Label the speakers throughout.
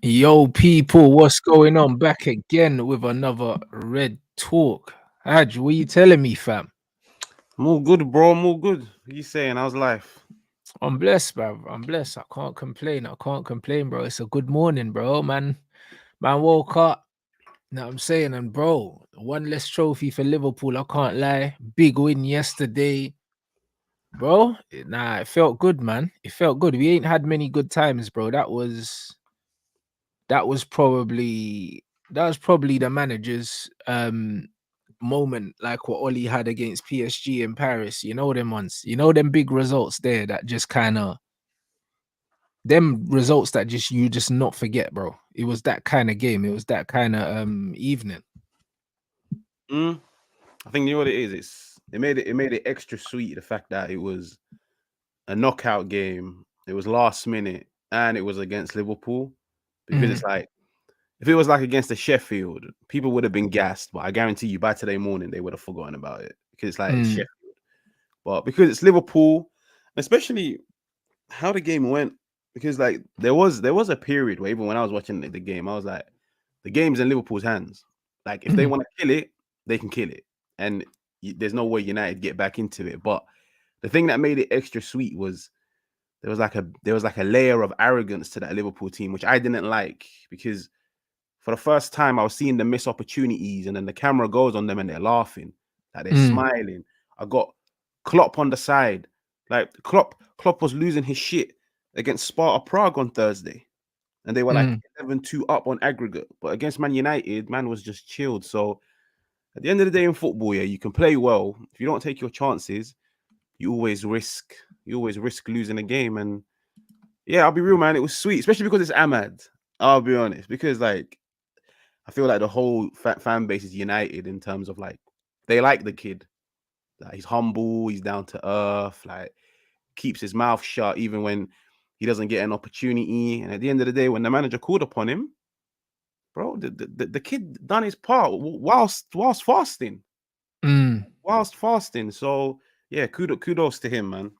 Speaker 1: Yo, people, what's going on? Back again with another Red Talk. Haj, what you telling me, fam?
Speaker 2: I'm all good, bro. I'm all good. What you saying? How's life?
Speaker 1: I'm blessed, bro. I'm blessed. I can't complain. I can't complain, bro. It's a good morning, bro. Man woke up. Know what I'm saying? And bro, one less trophy for Liverpool. I can't lie. Big win yesterday, bro. It felt good, man. It felt good. We ain't had many good times, bro. That was probably the manager's moment, like what Oli had against PSG in Paris. You know them ones. You know them big results there that just kind of them results that just you just not forget, bro. It was that kind of game. It was that kind of evening.
Speaker 2: Mm, I think you know what it is. It made it extra sweet. The fact that it was a knockout game. It was last minute, and it was against Liverpool. Because
Speaker 1: Mm,
Speaker 2: it's like if it was like against the Sheffield, people would have been gassed. But I guarantee you, by today morning, they would have forgotten about it because it's like it's
Speaker 1: mm,
Speaker 2: Sheffield. But because it's Liverpool, especially how the game went, because like there was a period where even when I was watching the game, I was like, the game's in Liverpool's hands. Like if they
Speaker 1: mm,
Speaker 2: want to kill it, they can kill it, and there's no way United get back into it. But the thing that made it extra sweet was there was like a layer of arrogance to that Liverpool team, which I didn't like because for the first time I was seeing them miss opportunities, and then the camera goes on them and they're laughing, like they're
Speaker 1: mm,
Speaker 2: smiling. I got Klopp on the side, like Klopp was losing his shit against Sparta Prague on Thursday, and they were like
Speaker 1: mm.
Speaker 2: 11-2 up on aggregate. But against Man United, man was just chilled. So at the end of the day in football, yeah, you can play well. If you don't take your chances, you always risk you always risk losing a game. And yeah, I'll be real, man. It was sweet, especially because it's Ahmad. I'll be honest, because like I feel like the whole fan base is united in terms of like they like the kid. Like, he's humble, he's down to earth, like keeps his mouth shut even when he doesn't get an opportunity. And at the end of the day, when the manager called upon him, bro, the kid done his part whilst fasting,
Speaker 1: Mm.
Speaker 2: whilst fasting. So yeah, kudos to him, man.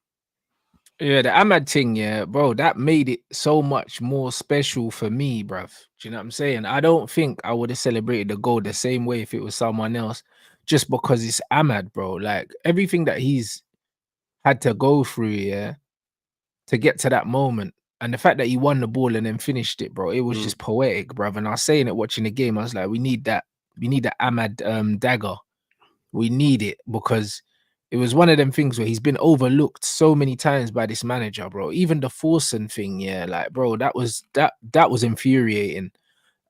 Speaker 1: Yeah, the Ahmad thing, yeah, bro, that made it so much more special for me, bruv. Do you know what I'm saying? I don't think I would have celebrated the goal the same way if it was someone else, just because it's Ahmad, bro. Like everything that he's had to go through, yeah, to get to that moment. And the fact that he won the ball and then finished it, bro, it was
Speaker 2: Mm,
Speaker 1: just poetic, bruv. And I was saying it watching the game, I was like, we need that Ahmad dagger. We need it because it was one of them things where he's been overlooked so many times by this manager, bro. Even the Forsen thing, yeah, like bro, that was infuriating.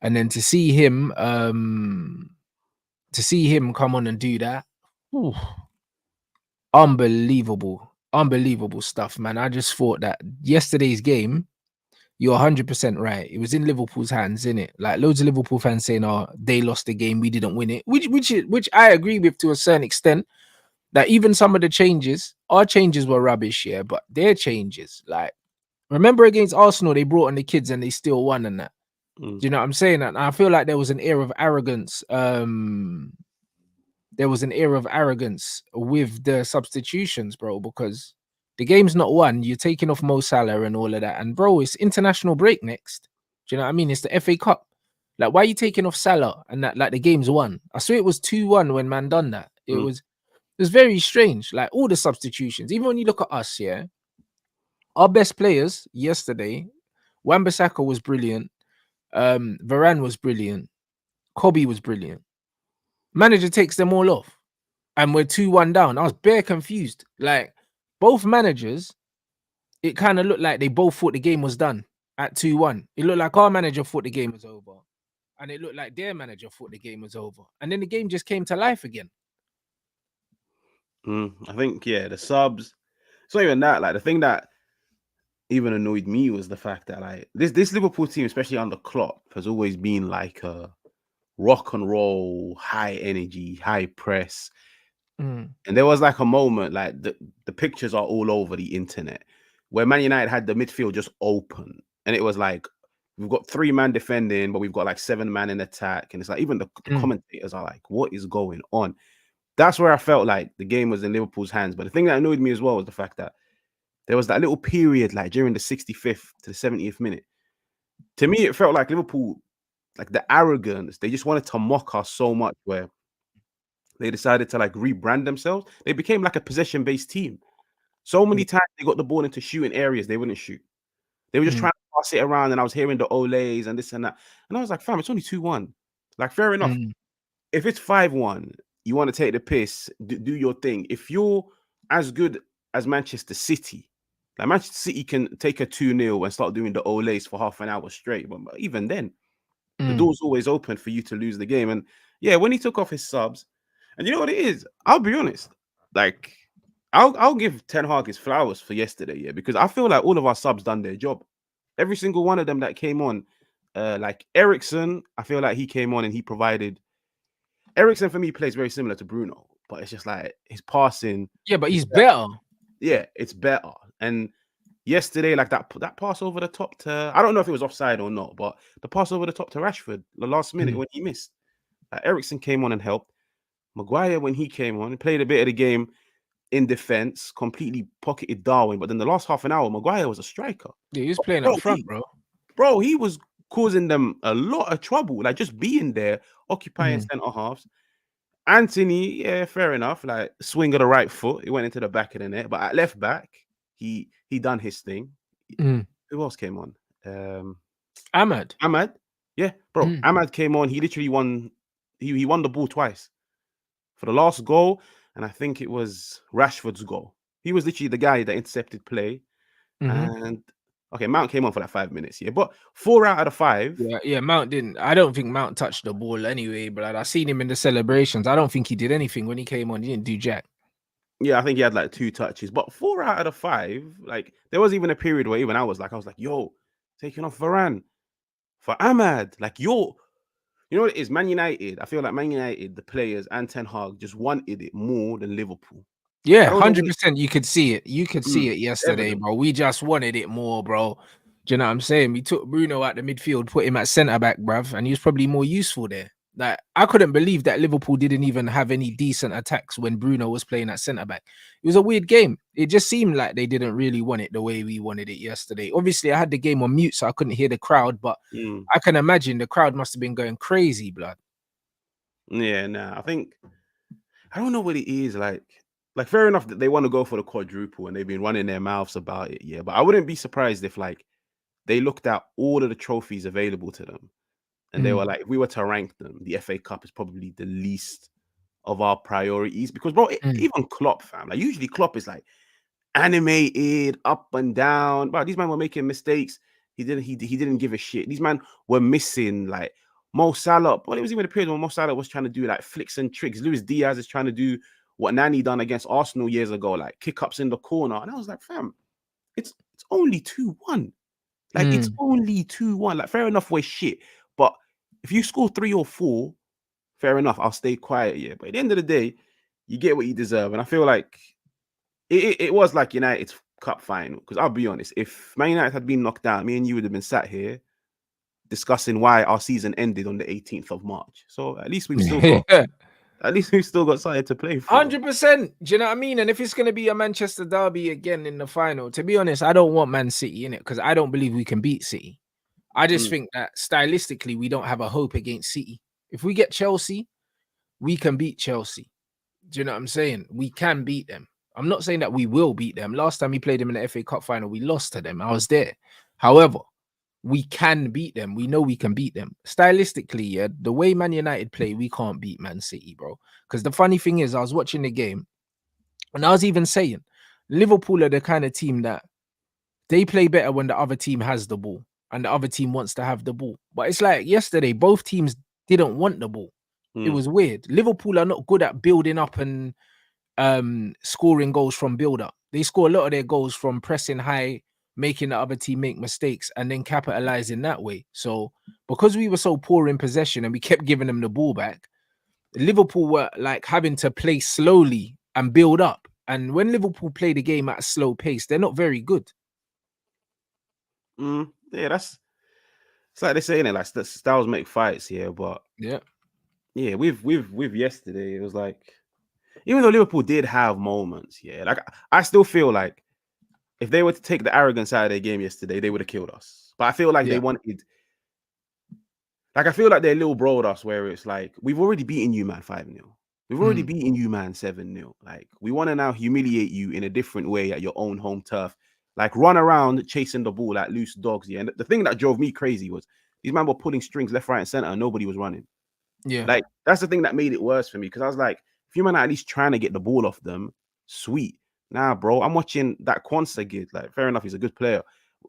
Speaker 1: And then to see him come on and do that, whew, unbelievable, unbelievable stuff, man. I just thought that yesterday's game, you're 100% right. It was in Liverpool's hands, in it. Like loads of Liverpool fans saying, "Oh, they lost the game, we didn't win it," which I agree with to a certain extent. That even some of the changes, our changes were rubbish, yeah, but their changes, like remember against Arsenal, they brought in the kids and they still won and that.
Speaker 2: mm,
Speaker 1: Do you know what I'm saying? And I feel like there was an air of arrogance. There was an air of arrogance with the substitutions, bro, because the game's not won. You're taking off Mo Salah and all of that. And bro, it's international break next. Do you know what I mean? It's the FA Cup. Like, why are you taking off Salah and that like the game's won? I swear it was 2-1 when man done that.
Speaker 2: mm.
Speaker 1: It was very strange. Like all the substitutions, even when you look at us, yeah, our best players yesterday, Wan-Bissaka was brilliant. Varane was brilliant. Kobe was brilliant. Manager takes them all off, and we're 2-1 down. I was bare confused. Like both managers, it kind of looked like they both thought the game was done at 2-1. It looked like our manager thought the game was over, and it looked like their manager thought the game was over. And then the game just came to life again.
Speaker 2: I think yeah, the subs. It's not even that. Like the thing that even annoyed me was the fact that like this Liverpool team, especially under Klopp, has always been like a rock and roll, high energy, high press.
Speaker 1: Mm,
Speaker 2: And there was like a moment, like the pictures are all over the internet, where Man United had the midfield just open, and it was like we've got 3 man defending, but we've got like 7 man in attack, and it's like even the
Speaker 1: mm,
Speaker 2: commentators are like, "What is going on?" That's where I felt like the game was in Liverpool's hands. But the thing that annoyed me as well was the fact that there was that little period, like during the 65th to the 70th minute, To me, it felt like Liverpool, like the arrogance, they just wanted to mock us so much where they decided to like rebrand themselves. They became like a possession-based team. So many times they got the ball into shooting areas they wouldn't shoot. They were just
Speaker 1: Mm,
Speaker 2: trying to pass it around, and I was hearing the Olays and this and that. And I was like, fam, it's only 2-1. Like, fair enough.
Speaker 1: mm,
Speaker 2: If it's 5-1, you want to take the piss, do your thing. If you're as good as Manchester City, like Manchester City can take a 2-0 and start doing the Olays for half an hour straight. But even then, the
Speaker 1: mm.
Speaker 2: door's always open for you to lose the game. And yeah, when he took off his subs, and you know what it is? I'll be honest. Like, I'll give Ten Hag his flowers for yesterday, yeah, because I feel like all of our subs done their job. Every single one of them that came on, like Ericsson, I feel like he came on and he provided. Ericsson for me plays very similar to Bruno, but it's just like his passing.
Speaker 1: Yeah, but
Speaker 2: Is
Speaker 1: he's better.
Speaker 2: yeah, it's better. And yesterday, like that pass over the top to, I don't know if it was offside or not, but the pass over the top to Rashford, the last minute
Speaker 1: Mm,
Speaker 2: when he missed, Ericsson came on and helped. Maguire, when he came on, he played a bit of the game in defense, completely pocketed Darwin. But then the last half an hour, Maguire was a striker.
Speaker 1: yeah, he's playing
Speaker 2: Bro,
Speaker 1: up front, bro.
Speaker 2: he was causing them a lot of trouble. Like just being there, occupying
Speaker 1: Mm,
Speaker 2: centre halves. Anthony, yeah, fair enough. Like swing of the right foot, he went into the back of the net. But at left back, he done his thing.
Speaker 1: mm.
Speaker 2: Who else came on? Um,
Speaker 1: Ahmad.
Speaker 2: Ahmad. Yeah, bro.
Speaker 1: Mm.
Speaker 2: Ahmad came on. He literally won. He won the ball twice for the last goal, and I think it was Rashford's goal. He was literally the guy that intercepted play.
Speaker 1: Hmm.
Speaker 2: And okay, Mount came on for like 5 minutes, yeah. But 4 out of the 5,
Speaker 1: Yeah, yeah. Mount didn't. I don't think Mount touched the ball anyway. But I seen him in the celebrations. I don't think he did anything when he came on. He didn't do jack.
Speaker 2: yeah, I think he had like 2 touches. But 4 out of the 5, like there was even a period where even I was like, yo, taking off Varane for Ahmad. Like you know what it is? Man United. I feel like Man United, the players and Ten Hag just wanted it more than Liverpool. I
Speaker 1: Yeah,
Speaker 2: don't know what
Speaker 1: 100%. You could see it. You could see it
Speaker 2: it's
Speaker 1: yesterday,
Speaker 2: evident.
Speaker 1: bro. We just wanted it more, bro. Do you know what I'm saying? We took Bruno out the midfield, put him at centre back, bruv, and he was probably more useful there. Like, I couldn't believe that Liverpool didn't even have any decent attacks when Bruno was playing at centre back. It was a weird game. It just seemed like they didn't really want it the way we wanted it yesterday. Obviously, I had the game on mute, so I couldn't hear the crowd, but
Speaker 2: Mm.
Speaker 1: I can imagine the crowd must have been going crazy, blood.
Speaker 2: Yeah, nah. I think I don't know what it is. Like fair enough that they want to go for the quadruple and they've been running their mouths about it. Yeah, but I wouldn't be surprised if like they looked at all of the trophies available to them and they
Speaker 1: Mm,
Speaker 2: were like, if we were to rank them, the FA Cup is probably the least of our priorities because, bro,
Speaker 1: mm,
Speaker 2: even Klopp, fam, like usually Klopp is like animated, up and down. But these men were making mistakes. He didn't give a shit. These men were missing like Mo Salah. But it was even a period when Mo Salah was trying to do like flicks and tricks. Luis Diaz is trying to do what Nani done against Arsenal years ago, like kick ups in the corner. And I was like, fam, it's only 2-1. Like it's
Speaker 1: mm.
Speaker 2: only 2-1. Like fair enough, we're shit. But if you score 3 or 4, fair enough, I'll stay quiet. Yeah. But at the end of the day, you get what you deserve. And I feel like it was like United's cup final. Because I'll be honest, if Man United had been knocked out, me and you would have been sat here discussing why our season ended on the 18th of March. So at least we've still got something to play for.
Speaker 1: 100%. Do you know what I mean? And if it's going to be a Manchester derby again in the final, to be honest, I don't want Man City in it because I don't believe we can beat City. I just
Speaker 2: Mm,
Speaker 1: think that stylistically, we don't have a hope against City. If we get Chelsea, we can beat Chelsea. Do you know what I'm saying? We can beat them. I'm not saying that we will beat them. Last time we played them in the FA Cup final, we lost to them. I was there. However, we can beat them. We know we can beat them. Stylistically, yeah, the way Man United play, we can't beat Man City, bro. Because the funny thing is, I was watching the game and I was even saying, Liverpool are the kind of team that they play better when the other team has the ball and the other team wants to have the ball. But it's like yesterday, both teams didn't want the ball. It
Speaker 2: mm,
Speaker 1: was weird. Liverpool are not good at building up and scoring goals from build up. They score a lot of their goals from pressing high, making the other team make mistakes, and then capitalizing that way. So because we were so poor in possession and we kept giving them the ball back, Liverpool were like having to play slowly and build up. And when Liverpool play the game at a slow pace, they're not very good.
Speaker 2: yeah, it's like they say, innit? Like styles make fights, yeah. But
Speaker 1: Yeah.
Speaker 2: yeah, with yesterday, it was like even though Liverpool did have moments, yeah, like I still feel like if they were to take the arrogance out of their game yesterday, they would have killed us. But I feel like they
Speaker 1: Yeah.
Speaker 2: wanted, like, I feel like they're little bro with us, where it's like, we've already beaten you, man, 5-0. We've already beaten you, man, 7-0. Like, we want to now humiliate you in a different way at your own home turf. Like, run around chasing the ball like loose dogs. Yeah. And the thing that drove me crazy was these men were pulling strings left, right, and center, and nobody was running.
Speaker 1: Yeah.
Speaker 2: Like, that's the thing that made it worse for me, because I was like, if you man are at least trying to get the ball off them, sweet. Nah, bro, I'm watching that Kwanzaa kid. Like, fair enough, he's a good player.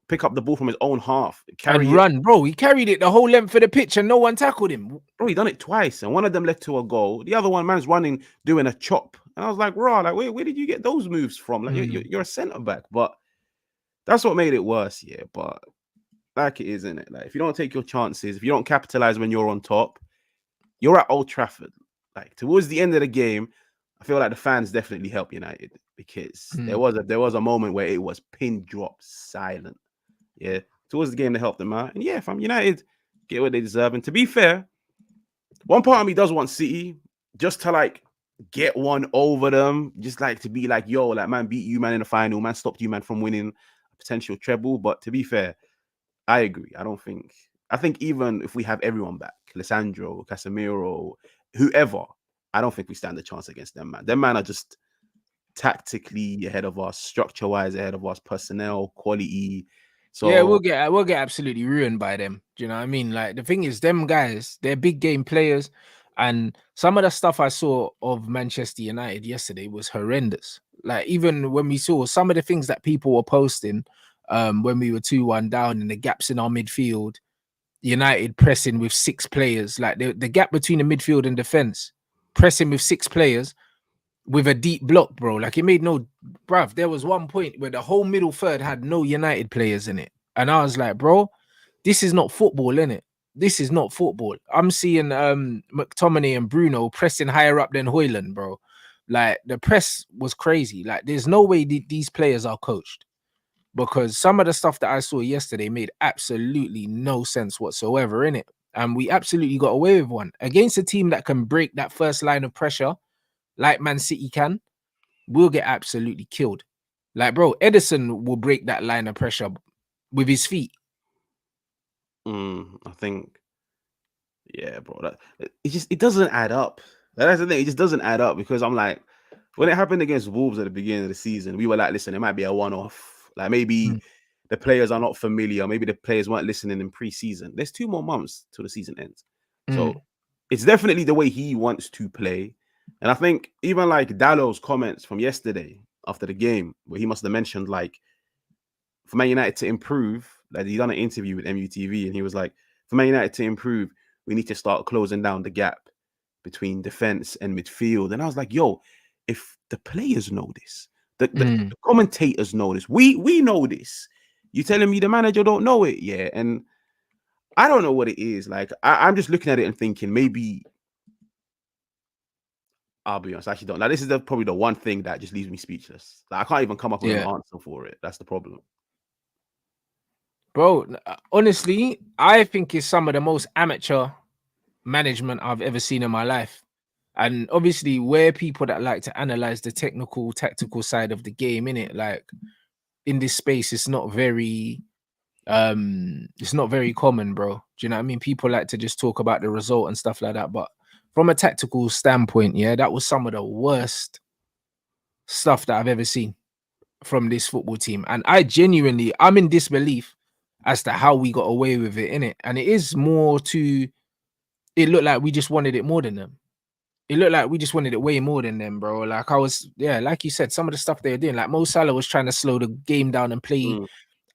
Speaker 2: Pick up the ball from his own half,
Speaker 1: And
Speaker 2: carry it.
Speaker 1: run, bro. He carried it the whole length of the pitch and no one tackled him.
Speaker 2: Bro, he done it twice, and one of them led to a goal. The other one, man's running, doing a chop. And I was like, raw, like, where did you get those moves from? Like, you're a centre back. But that's what made it worse, yeah. But like, it is, isn't it? Like, if you don't take your chances, if you don't capitalize when you're on top, you're at Old Trafford. Like, towards the end of the game, I feel like the fans definitely helped United, because there was a moment where it was pin drop silent. Yeah, towards the game they helped them out, and yeah, from United get what they deserve. And to be fair, one part of me does want City just to like get one over them, just like to be like, yo, like, man beat you, man, in the final, man stopped you, man, from winning a potential treble. But to be fair, I agree. I think even if we have everyone back, Lissandro, Casemiro, whoever, I don't think we stand a chance against them, man. Them man are just tactically ahead of us, structure-wise ahead of us, personnel, quality.
Speaker 1: Yeah,
Speaker 2: So
Speaker 1: we'll get absolutely ruined by them. Do you know what I mean? Like, the thing is, them guys, they're big game players, and some of the stuff I saw of Manchester United yesterday was horrendous. Like, even when we saw some of the things that people were posting, when we were 2-1 down and the gaps in our midfield, United pressing with 6 players, like the gap between the midfield and defense, pressing with 6 players with a deep block, bro. Like, it made no, bruv. There was one point where the whole middle third had no United players in it, and I was like, bro, this is not football, innit? This is not football. I'm seeing McTominay and Bruno pressing higher up than Hoyland, bro. Like, the press was crazy. Like, there's no way these players are coached, because some of the stuff that I saw yesterday made absolutely no sense whatsoever in it. And we absolutely got away with one against a team that can break that first line of pressure like Man City can. We'll get absolutely killed. Like, bro, Edison will break that line of pressure with his feet.
Speaker 2: I think, yeah, bro, it doesn't add up. That's the thing. It just doesn't add up, because I'm like, when it happened against Wolves at the beginning of the season, we were like, listen, it might be a one-off. Like, maybe the players are not familiar. Maybe the players weren't listening in pre-season. There's 2 more months till the season ends. So it's definitely the way he wants to play. And I think even like Dallow's comments from yesterday after the game, where he must have mentioned, like, for Man United to improve, like, he done an interview with MUTV, and he was like, for Man United to improve, we need to start closing down the gap between defense and midfield. And I was like, yo, if the players know this, the commentators know this, we know this. You telling me the manager don't know it? Yeah. And I don't know what it is. Like, I'm just looking at it and thinking, maybe, I'll be honest, I actually don't. Like, this is probably the one thing that just leaves me speechless. Like, I can't even come up with an answer for it. That's the problem.
Speaker 1: Bro, honestly, I think it's some of the most amateur management I've ever seen in my life. And obviously, we're people that like to analyze the technical, tactical side of the game, innit? Like, in this space, it's not very common, bro. Do you know what I mean? People like to just talk about the result and stuff like that. But from a tactical standpoint, yeah, that was some of the worst stuff that I've ever seen from this football team. And I'm in disbelief as to how we got away with it, innit? And it looked like we just wanted it more than them. It looked like we just wanted it way more than them, bro. Like, like you said, some of the stuff they were doing, like Mo Salah was trying to slow the game down and play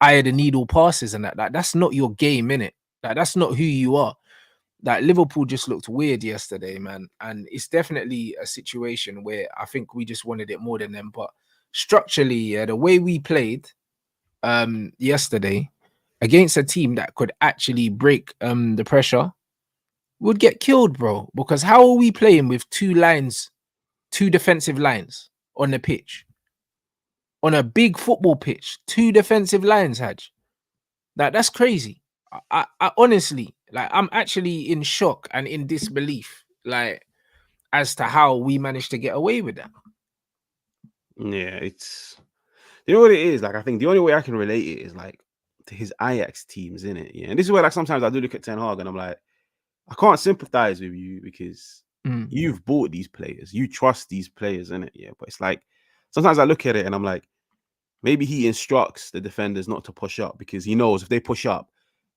Speaker 1: eye of the needle passes and that. Like, that's not your game, innit? Like, that's not who you are. Like, Liverpool just looked weird yesterday, man. And it's definitely a situation where I think we just wanted it more than them. But structurally, yeah, the way we played yesterday against a team that could actually break the pressure would get killed, bro. Because how are we playing with 2 defensive lines on the pitch? On a big football pitch, 2 defensive lines, Haj. That's crazy. I honestly, like, I'm actually in shock and in disbelief, like, as to how we managed to get away with that.
Speaker 2: Yeah, you know what it is? Like, I think the only way I can relate it is, like, to his Ajax teams, innit? Yeah, and this is where like sometimes I do look at Ten Hag and I'm like, I can't sympathize with you because you've bought these players, you trust these players, innit? Yeah, but it's like sometimes I look at it and I'm like, maybe he instructs the defenders not to push up because he knows if they push up,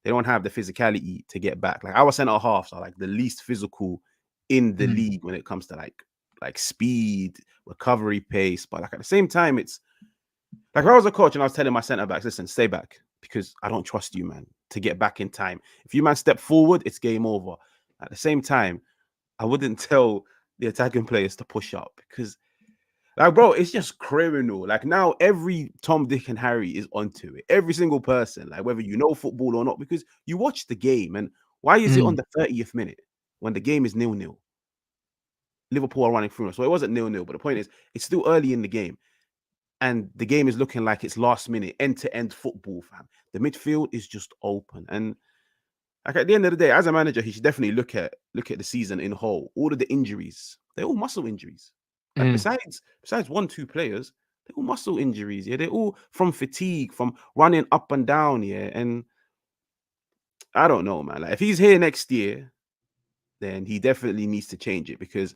Speaker 2: they don't have the physicality to get back. Like our centre halves are like the least physical in the league when it comes to like speed, recovery pace. But like at the same time, it's like if I was a coach and I was telling my centre backs, listen, stay back because I don't trust you, man, to get back in time. If you man step forward, it's game over. At the same time, I wouldn't tell the attacking players to push up because, like, bro, it's just criminal. Like now, every Tom, Dick, and Harry is onto it. Every single person, like whether you know football or not, because you watch the game. And why is it on the 30th minute when the game is 0-0? Liverpool are running through us. So it wasn't 0-0, but the point is, it's still early in the game. And the game is looking like it's last minute, end-to-end football, fam. The midfield is just open. And like at the end of the day, as a manager, he should definitely look at the season in whole. All of the injuries, they're all muscle injuries. Like besides 1-2 players, they're all muscle injuries. Yeah, they're all from fatigue, from running up and down. Yeah, and I don't know, man. Like if he's here next year, then he definitely needs to change it because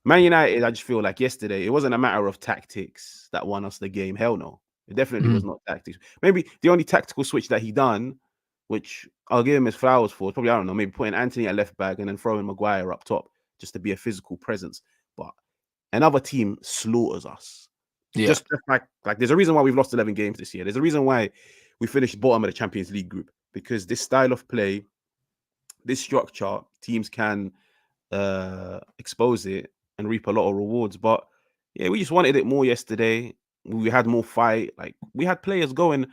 Speaker 2: Man United, I just feel like yesterday, it wasn't a matter of tactics that won us the game. Hell no. It definitely was not tactics. Maybe the only tactical switch that he done, which I'll give him his flowers for, probably, I don't know, maybe putting Anthony at left back and then throwing Maguire up top just to be a physical presence. But another team slaughters us.
Speaker 1: Yeah.
Speaker 2: Just like there's a reason why we've lost 11 games this year. There's a reason why we finished bottom of the Champions League group because this style of play, this structure, teams can expose it and reap a lot of rewards. But yeah, we just wanted it more yesterday. We had more fight. Like we had players going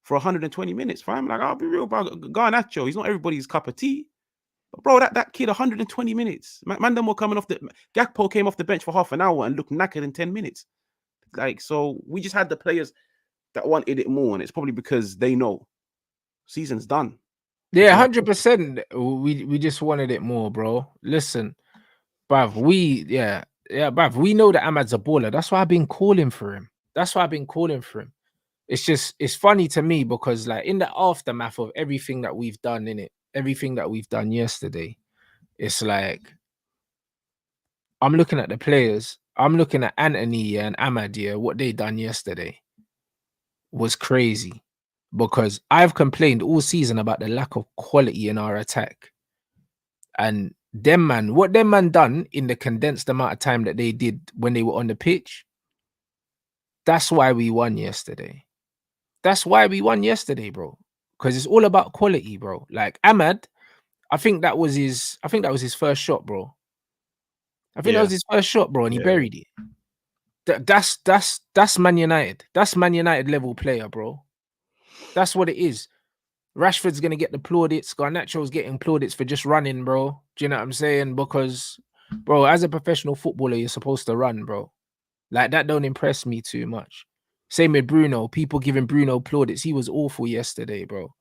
Speaker 2: for 120 minutes, fam. Like I'll be real about Garnacho. He's not everybody's cup of tea. But bro, that kid 120 minutes. Man, them were coming off the Gakpo came off the bench for half an hour and looked knackered in 10 minutes. Like, so we just had the players that wanted it more, and it's probably because they know season's done.
Speaker 1: Yeah, 100%. We just wanted it more, bro. Listen, bruv, bruv, we know that Ahmad's a baller. That's why I've been calling for him. It's just, it's funny to me because like in the aftermath of everything that we've done in it, everything that we've done yesterday, it's like I'm looking at the players. I'm looking at Anthony and Ahmad, what they done yesterday was crazy because I've complained all season about the lack of quality in our attack. And what them man done in the condensed amount of time that they did when they were on the pitch, that's why we won yesterday. That's why we won yesterday, bro. Because it's all about quality, bro. Like Ahmad, I think that was his first shot, bro. I think that was his first shot, bro, and he buried it. That's Man United. That's Man United level player, bro. That's what it is. Rashford's gonna get the plaudits. Garnacho's getting plaudits for just running, bro. Do you know what I'm saying? Because, bro, as a professional footballer, you're supposed to run, bro. Like that don't impress me too much. Same with Bruno. People giving Bruno plaudits. He was awful yesterday, bro.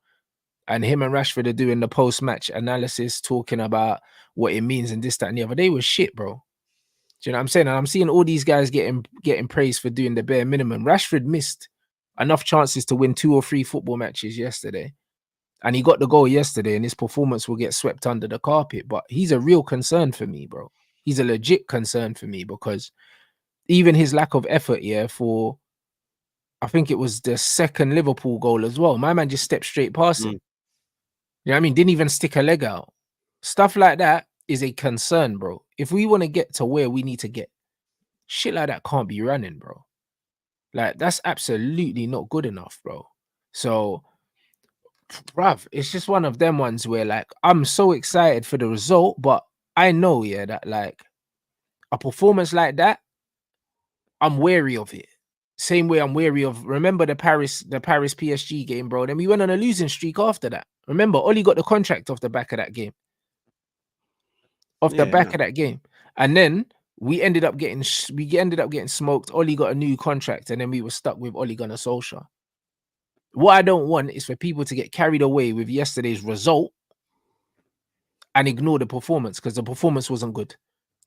Speaker 1: And him and Rashford are doing the post-match analysis, talking about what it means and this, that, and the other. They were shit, bro. Do you know what I'm saying? And I'm seeing all these guys getting praised for doing the bare minimum. Rashford missed enough chances to win 2 or 3 football matches yesterday. And he got the goal yesterday, and his performance will get swept under the carpet. But he's a real concern for me, bro. He's a legit concern for me because even his lack of effort, for I think it was the second Liverpool goal as well. My man just stepped straight past him. You know what I mean? Didn't even stick a leg out. Stuff like that is a concern, bro. If we want to get to where we need to get, shit like that can't be running, bro. Like, that's absolutely not good enough, bro. So, bruv, it's just one of them ones where, like, I'm so excited for the result, but I know, that, like, a performance like that, I'm wary of it. Same way I'm wary of, remember the Paris PSG game, bro? Then we went on a losing streak after that. Remember, Oli got the contract off the back of that game. And then we ended up getting smoked. Oli got a new contract, and then we were stuck with Ole Gunnar Solskjaer. What I don't want is for people to get carried away with yesterday's result and ignore the performance, because the performance wasn't good.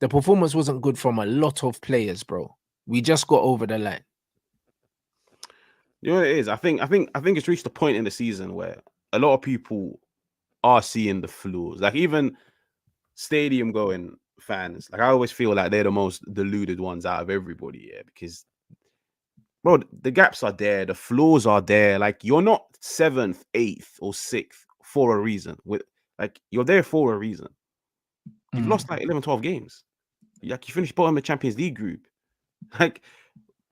Speaker 1: The performance wasn't good from a lot of players, bro. We just got over the line.
Speaker 2: You know what it is? I think it's reached a point in the season where a lot of people are seeing the flaws. Like even stadium going fans, like I always feel like they're the most deluded ones out of everybody, yeah, because bro, the gaps are there, the flaws are there. Like you're not seventh, eighth, or sixth for a reason. With like you're there for a reason. You've lost like 11, 12 games. Like you finished bottom of the Champions League group. Like,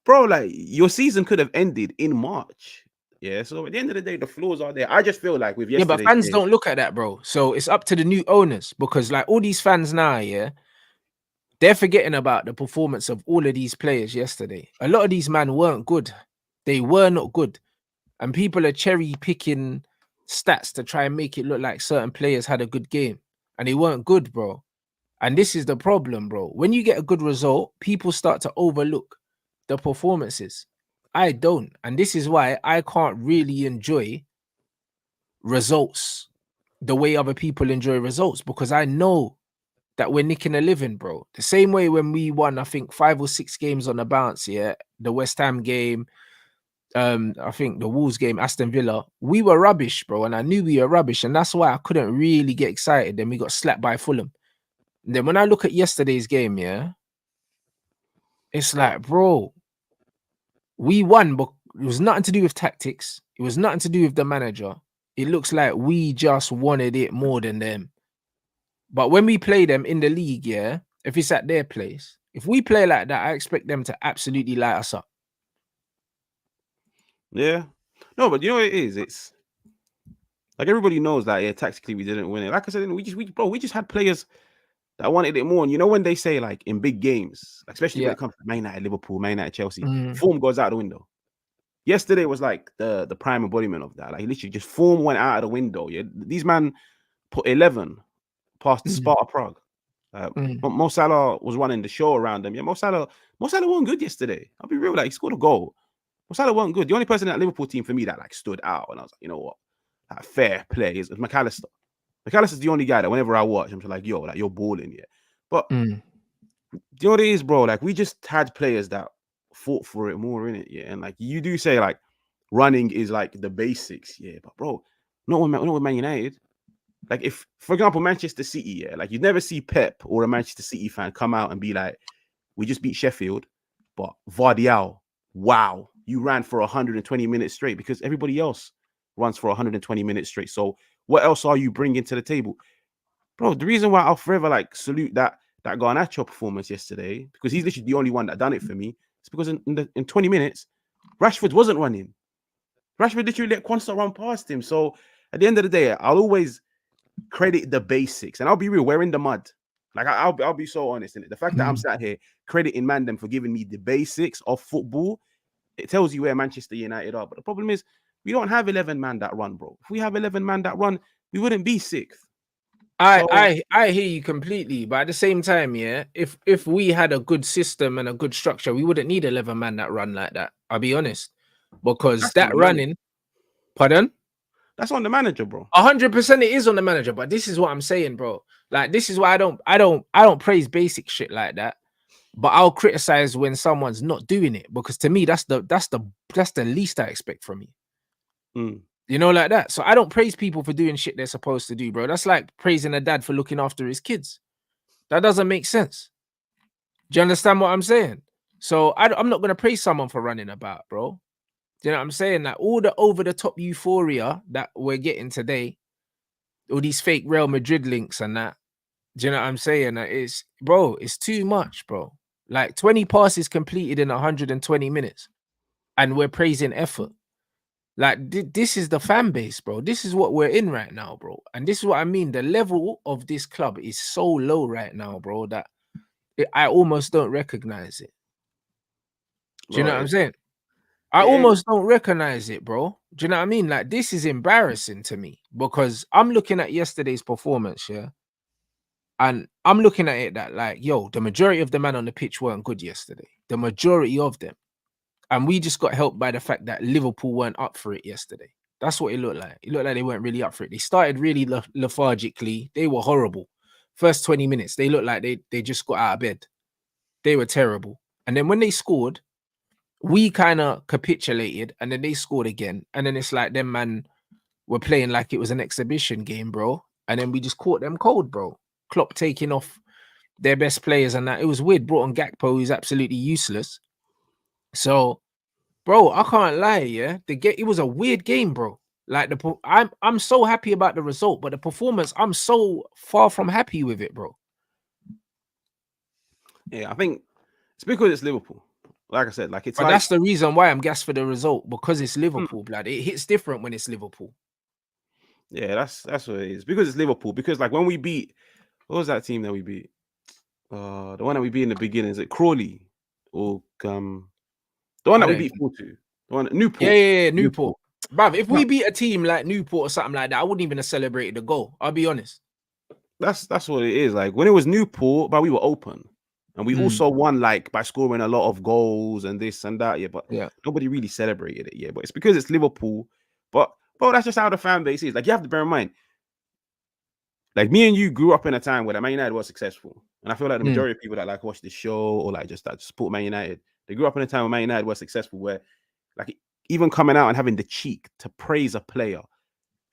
Speaker 2: bro, like your season could have ended in March. Yeah. So at the end of the day, the flaws are there. I just feel like with
Speaker 1: Yeah, but
Speaker 2: yesterday's
Speaker 1: fans
Speaker 2: game,
Speaker 1: don't look at that, bro. So it's up to the new owners because, like, all these fans now, yeah, they're forgetting about the performance of all of these players yesterday. A lot of these men weren't good. They were not good. And people are cherry picking stats to try and make it look like certain players had a good game. And they weren't good, bro. And this is the problem, bro. When you get a good result, people start to overlook the performances. I don't. And this is why I can't really enjoy results the way other people enjoy results, because I know that we're nicking a living, bro. The same way when we won, I think 5 or 6 games on the bounce, yeah. The West Ham game, I think the Wolves game, Aston Villa, we were rubbish, bro. And I knew we were rubbish. And that's why I couldn't really get excited. Then we got slapped by Fulham. And then when I look at yesterday's game, yeah, it's like, bro, we won, but it was nothing to do with tactics. It was nothing to do with the manager. It looks like we just wanted it more than them. But when we play them in the league, yeah, if it's at their place, if we play like that, I expect them to absolutely light us up.
Speaker 2: yeah. No, but you know what it is? It's like everybody knows that yeah, tactically we didn't win it. Like I said, we just had players that wanted it more. And you know when they say like in big games, like, especially when
Speaker 1: Yeah.
Speaker 2: it comes to Man United, Liverpool, Man United, Chelsea, form goes out the window. Yesterday was like the prime embodiment of that. Like literally just form went out of the window. Yeah, these man put 11 past the Sparta Prague. Mo Salah was running the show around them. Yeah, Mo Salah wasn't good yesterday. I'll be real, like he scored a goal. Mo Salah wasn't good. The only person in that Liverpool team for me that like stood out, and I was like, you know what, that fair play is McAllister. McAllister's the only guy that whenever I watch, I'm just like, yo, like you're balling, yeah. But do you know what it is, bro? Like we just had players that fought for it more in it, yeah. And like you do say, like running is like the basics, yeah. But bro, not with Man United. Like if, for example, Manchester City, yeah, like you'd never see Pep or a Manchester City fan come out and be like, "We just beat Sheffield, but Vardial, wow, you ran for 120 minutes straight," because everybody else runs for 120 minutes straight. So what else are you bringing to the table, bro? The reason why I'll forever like salute that Garnacho performance yesterday, because he's literally the only one that done it for me, is because in 20 minutes, Rashford wasn't running. Rashford literally let Quansah run past him. So at the end of the day, I'll always credit the basics, and I'll be real, we're in the mud. Like I'll be so honest in it. The fact that I'm sat here crediting Mandem for giving me the basics of football, it tells you where Manchester United are. But the problem is we don't have 11 man that run, bro. If we have 11 man that run, we wouldn't be sixth.
Speaker 1: I hear you completely, but at the same time, yeah, if we had a good system and a good structure, we wouldn't need 11 man that run like that. I'll be honest, because
Speaker 2: That's on
Speaker 1: that
Speaker 2: the manager.
Speaker 1: running, pardon.
Speaker 2: That's on the manager, bro.
Speaker 1: 100% it is on the manager, but this is what I'm saying, bro. Like this is why I don't praise basic shit like that. But I'll criticize when someone's not doing it, because to me that's the least I expect from you. You know, like that. So I don't praise people for doing shit they're supposed to do, bro. That's like praising a dad for looking after his kids. That doesn't make sense. Do you understand what I'm saying? So I'm not gonna praise someone for running about, bro. Do you know what I'm saying? That all the over the top euphoria that we're getting today, all these fake Real Madrid links and that. Do you know what I'm saying? That it's, bro, it's too much, bro. Like 20 passes completed in 120 minutes, and we're praising effort. Like this is the fan base, bro. This is what we're in right now, bro. And this is what I mean. The level of this club is so low right now, bro, that I almost don't recognize it. Do you know what I'm saying? I almost don't recognize it, bro. Do you know what I mean? Like this is embarrassing to me, because I'm looking at yesterday's performance, yeah. And I'm looking at it that, like, yo, the majority of the men on the pitch weren't good yesterday. The majority of them. And we just got helped by the fact that Liverpool weren't up for it yesterday. That's what it looked like. It looked like they weren't really up for it. They started really lethargically. They were horrible. First 20 minutes, they looked like they just got out of bed. They were terrible. And then when they scored, we kind of capitulated, and then they scored again, and then it's like them man were playing like it was an exhibition game, bro. And then we just caught them cold, bro. Klopp taking off their best players and that. It was weird. Brought on Gakpo, who's absolutely useless. So, bro, I can't lie, yeah. It was a weird game, bro. Like I'm so happy about the result, but the performance, I'm so far from happy with it, bro.
Speaker 2: Yeah, I think it's because it's Liverpool. Like I said, like it's
Speaker 1: But
Speaker 2: like
Speaker 1: that's the reason why I'm gassed for the result, because it's
Speaker 2: mm,
Speaker 1: Liverpool, blood. It hits different when it's Liverpool.
Speaker 2: yeah, that's what it is. Because it's Liverpool. Because like when we beat, what was that team that we beat? The one that we beat in the beginning, is it Crawley or the one
Speaker 1: I
Speaker 2: that we
Speaker 1: don't.
Speaker 2: beat 4-2? The one
Speaker 1: Yeah,
Speaker 2: Newport.
Speaker 1: yeah, yeah, Newport.
Speaker 2: Newport.
Speaker 1: Bruv, if
Speaker 2: No,
Speaker 1: we beat a team like Newport or something like that, I wouldn't even have celebrated the goal. I'll be honest.
Speaker 2: that's what it is. Like when it was Newport, but we were open. And we
Speaker 1: Mm,
Speaker 2: also won like by scoring a lot of goals and this and that. Yeah, but
Speaker 1: yeah.
Speaker 2: nobody really celebrated it. Yeah, but it's because it's Liverpool. But bro, that's just how the fan base is. Like you have to bear in mind, like me and you grew up in a time where the Man United was successful. And I feel like the
Speaker 1: Mm,
Speaker 2: majority of people that like watch this show or like just that support Man United, they grew up in a time where Man United was successful, where like even coming out and having the cheek to praise a player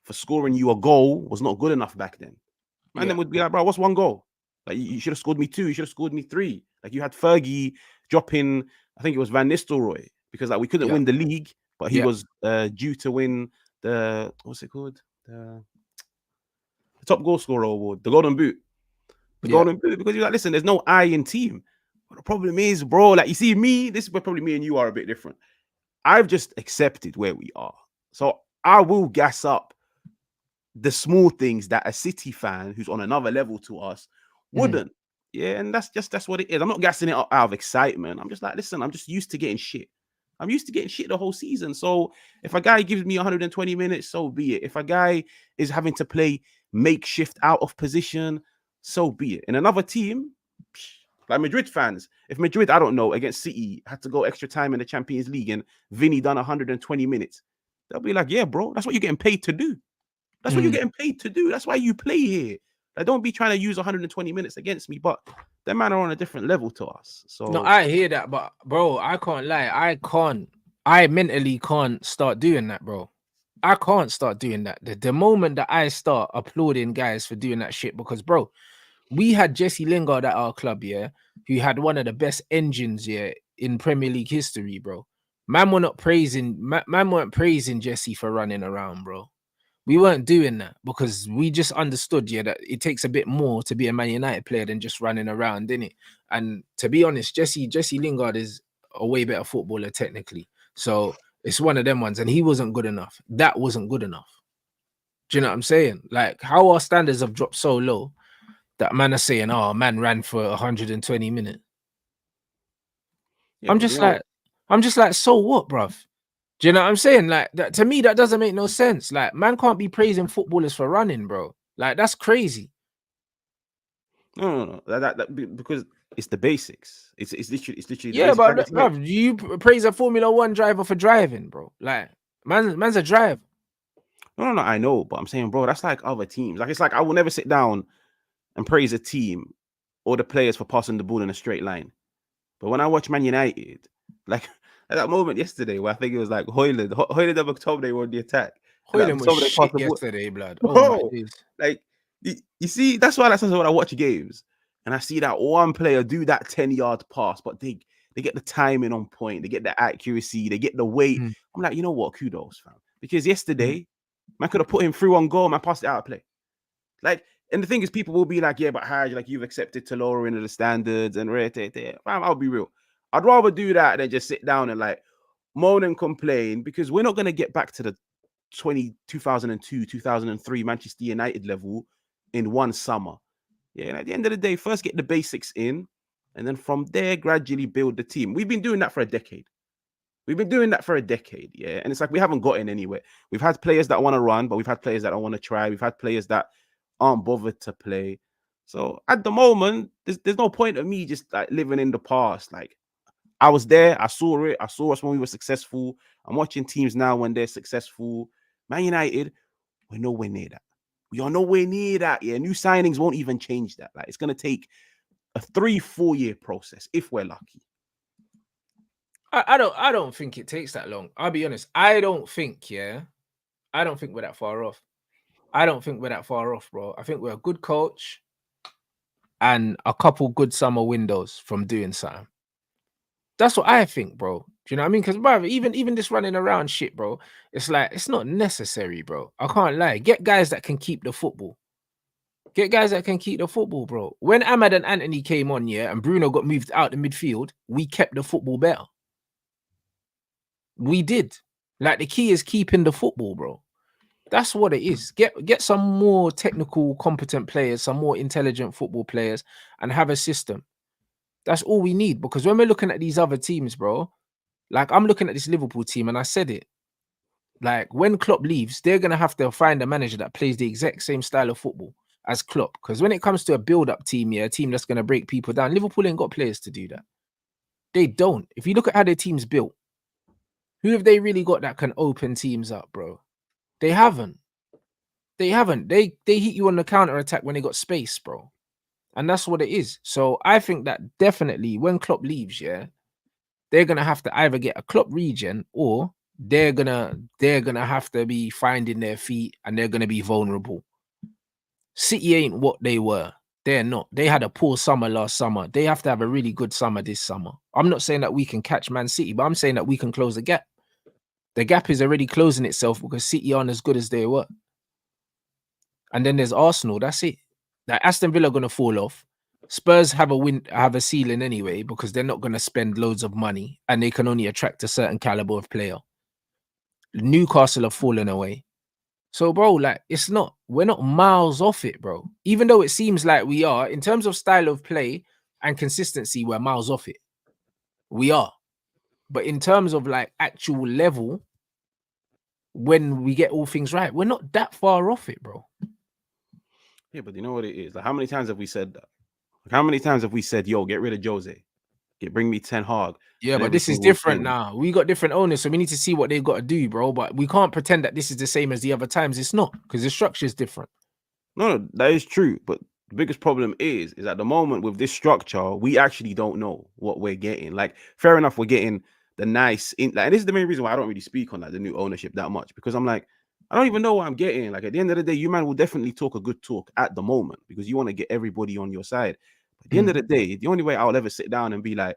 Speaker 2: for scoring you a goal was not good enough back then. Man,
Speaker 1: yeah.
Speaker 2: then would be like, bro, what's one goal? Like you should have scored me 2, you should have scored me 3. Like you had Fergie dropping, I think it was Van Nistelrooy, because like we couldn't
Speaker 1: Yeah.
Speaker 2: win the league, but he
Speaker 1: Yeah.
Speaker 2: was due to win the what's it called? The top goal scorer award, the Golden Boot. The
Speaker 1: Yeah.
Speaker 2: Golden Boot, because you're like, listen, there's no I in team. But the problem is, bro, like you see me, this is where probably me and you are a bit different. I've just accepted where we are. So I will gas up the small things that a City fan who's on another level to us
Speaker 1: Mm.
Speaker 2: wouldn't. Yeah, and that's what it is. I'm not gassing it up out of excitement. I'm just like, listen, I'm just used to getting shit. I'm used to getting shit the whole season. So if a guy gives me 120 minutes, so be it. If a guy is having to play makeshift out of position, so be it. In another team, like Madrid fans, if Madrid, I don't know, against City had to go extra time in the Champions League and Vinny done 120 minutes, they'll be like, yeah, bro, that's what you're getting paid to do. That's what you're
Speaker 1: Mm.
Speaker 2: getting paid to do. That's why you play here. Like, don't be trying to use 120 minutes against me. But them man are on a different level to us.
Speaker 1: No,
Speaker 2: So
Speaker 1: I hear that, but bro, I can't lie. I mentally can't start doing that, bro. I can't start doing that. The moment that I start applauding guys for doing that shit, because bro, we had Jesse Lingard at our club, yeah, who had one of the best engines, yeah, in Premier League history, bro. Man weren't praising Jesse for running around, bro. We weren't doing that because we just understood, yeah, that it takes a bit more to be a Man United player than just running around, didn't it? And to be honest, Jesse Lingard is a way better footballer technically. So it's one of them ones, and he wasn't good enough. That wasn't good enough. Do you know what I'm saying? Like how our standards have dropped so low that man are saying, "Oh, man ran for 120 minutes."
Speaker 2: yeah,
Speaker 1: I'm
Speaker 2: but you
Speaker 1: just
Speaker 2: know,
Speaker 1: like, I'm just like, so what, bruv? Do you know what I'm saying? Like that to me, that doesn't make no sense. Like, man can't be praising footballers for running, bro. Like, that's crazy.
Speaker 2: no. Because it's the basics. It's literally the
Speaker 1: Yeah,
Speaker 2: basics.
Speaker 1: but
Speaker 2: Like it's like
Speaker 1: bruv, you praise a Formula One driver for driving, bro. Like, man's a driver.
Speaker 2: no. I know, but I'm saying, bro, that's like other teams. Like it's like I will never sit down and praise a team or the players for passing the ball in a straight line. But when I watch Man United, like at that moment yesterday where I think it was like Hoyland and McTominay were on the attack, and like
Speaker 1: Hoyland was
Speaker 2: McTominay passed
Speaker 1: shit
Speaker 2: the ball.
Speaker 1: yesterday, blood. Oh my
Speaker 2: Bro,
Speaker 1: days.
Speaker 2: like you see, that's why when I watch games and I see that one player do that 10-yard pass, but they get the timing on point, they get the accuracy, they get the weight.
Speaker 1: Mm,
Speaker 2: I'm like, you know what, kudos, fam. Because
Speaker 1: mm,
Speaker 2: yesterday, man could have put him through on goal, man passed it out of play. Like, and the thing is, people will be like, yeah, but Haj, like you've accepted to lowering of the standards and fam, I'll be real. I'd rather do that than just sit down and like moan and complain, because we're not gonna get back to the 2002, 2003 Manchester United level in one summer. Yeah, and at the end of the day, first get the basics in, and then from there gradually build the team. We've been doing that for a decade. We've been doing that for a decade, yeah. And it's like we haven't gotten anywhere. We've had players that want to run, but we've had players that don't want to try. We've had players that aren't bothered to play. So at the moment, there's no point of me just like living in the past. Like I was there, I saw it, I saw us when we were successful. I'm watching teams now when they're successful. Man United, we're nowhere near that. We are nowhere near that. Yeah, new signings won't even change that. Like it's gonna take a 3-4 year process if we're lucky.
Speaker 1: I don't think it takes that long. I'll be honest. I don't think we're that far off. I don't think we're that far off, bro. I think we're a good coach and a couple good summer windows from doing something. That's what I think, bro. Do you know what I mean? Because, bro, even this running around shit, bro, it's like it's not necessary, bro. I can't lie. Get guys that can keep the football. Get guys that can keep the football, bro. When Ahmad and Anthony came on, yeah, and Bruno got moved out the midfield, we kept the football better. We did. Like the key is keeping the football, bro. That's what it is. Get some more technical, competent players, some more intelligent football players, and have a system. That's all we need. Because when we're looking at these other teams, bro, like I'm looking at this Liverpool team, and I said it. Like when Klopp leaves, they're gonna have to find a manager that plays the exact same style of football as Klopp. Because when it comes to a build-up team, yeah, a team that's gonna break people down, Liverpool ain't got players to do that. They don't. If you look at how their team's built, who have they really got that can open teams up, bro? They haven't. They haven't. They hit you on the counter attack when they got space, bro. And that's what it is. So I think that definitely when Klopp leaves, yeah, they're gonna have to either get a Klopp regen or they're gonna have to be finding their feet and they're gonna be vulnerable. City ain't what they were. They're not. They had a poor summer last summer. They have to have a really good summer this summer. I'm not saying that we can catch Man City, but I'm saying that we can close the gap. The gap is already closing itself because City aren't as good as they were. And then there's Arsenal. That's it. Like Aston Villa are gonna fall off. Spurs have a ceiling anyway because they're not gonna spend loads of money and they can only attract a certain caliber of player. Newcastle have fallen away. So, bro, like we're not miles off it, bro. Even though it seems like we are, in terms of style of play and consistency, we're miles off it. We are. But in terms of like actual level, when we get all things right, we're not that far off it, bro.
Speaker 2: Yeah, but you know what it is? Like, how many times have we said that? Like, how many times have we said, yo, get rid of Jose? Bring me Ten Hag.
Speaker 1: Yeah,
Speaker 2: And
Speaker 1: but this is
Speaker 2: everything will
Speaker 1: different
Speaker 2: change.
Speaker 1: now. We got different owners, so we need to see what they've got to do, bro. But we can't pretend that this is the same as the other times. It's not, because the structure is different.
Speaker 2: No, that is true. But the biggest problem is at the moment with this structure, we actually don't know what we're getting. Like, fair enough, we're getting the like, and this is the main reason why I don't really speak on like the new ownership that much, because I'm like, I don't even know what I'm getting. Like, at the end of the day, you man will definitely talk a good talk at the moment because you want to get everybody on your side. But at the end of the day, the only way I'll ever sit down and be like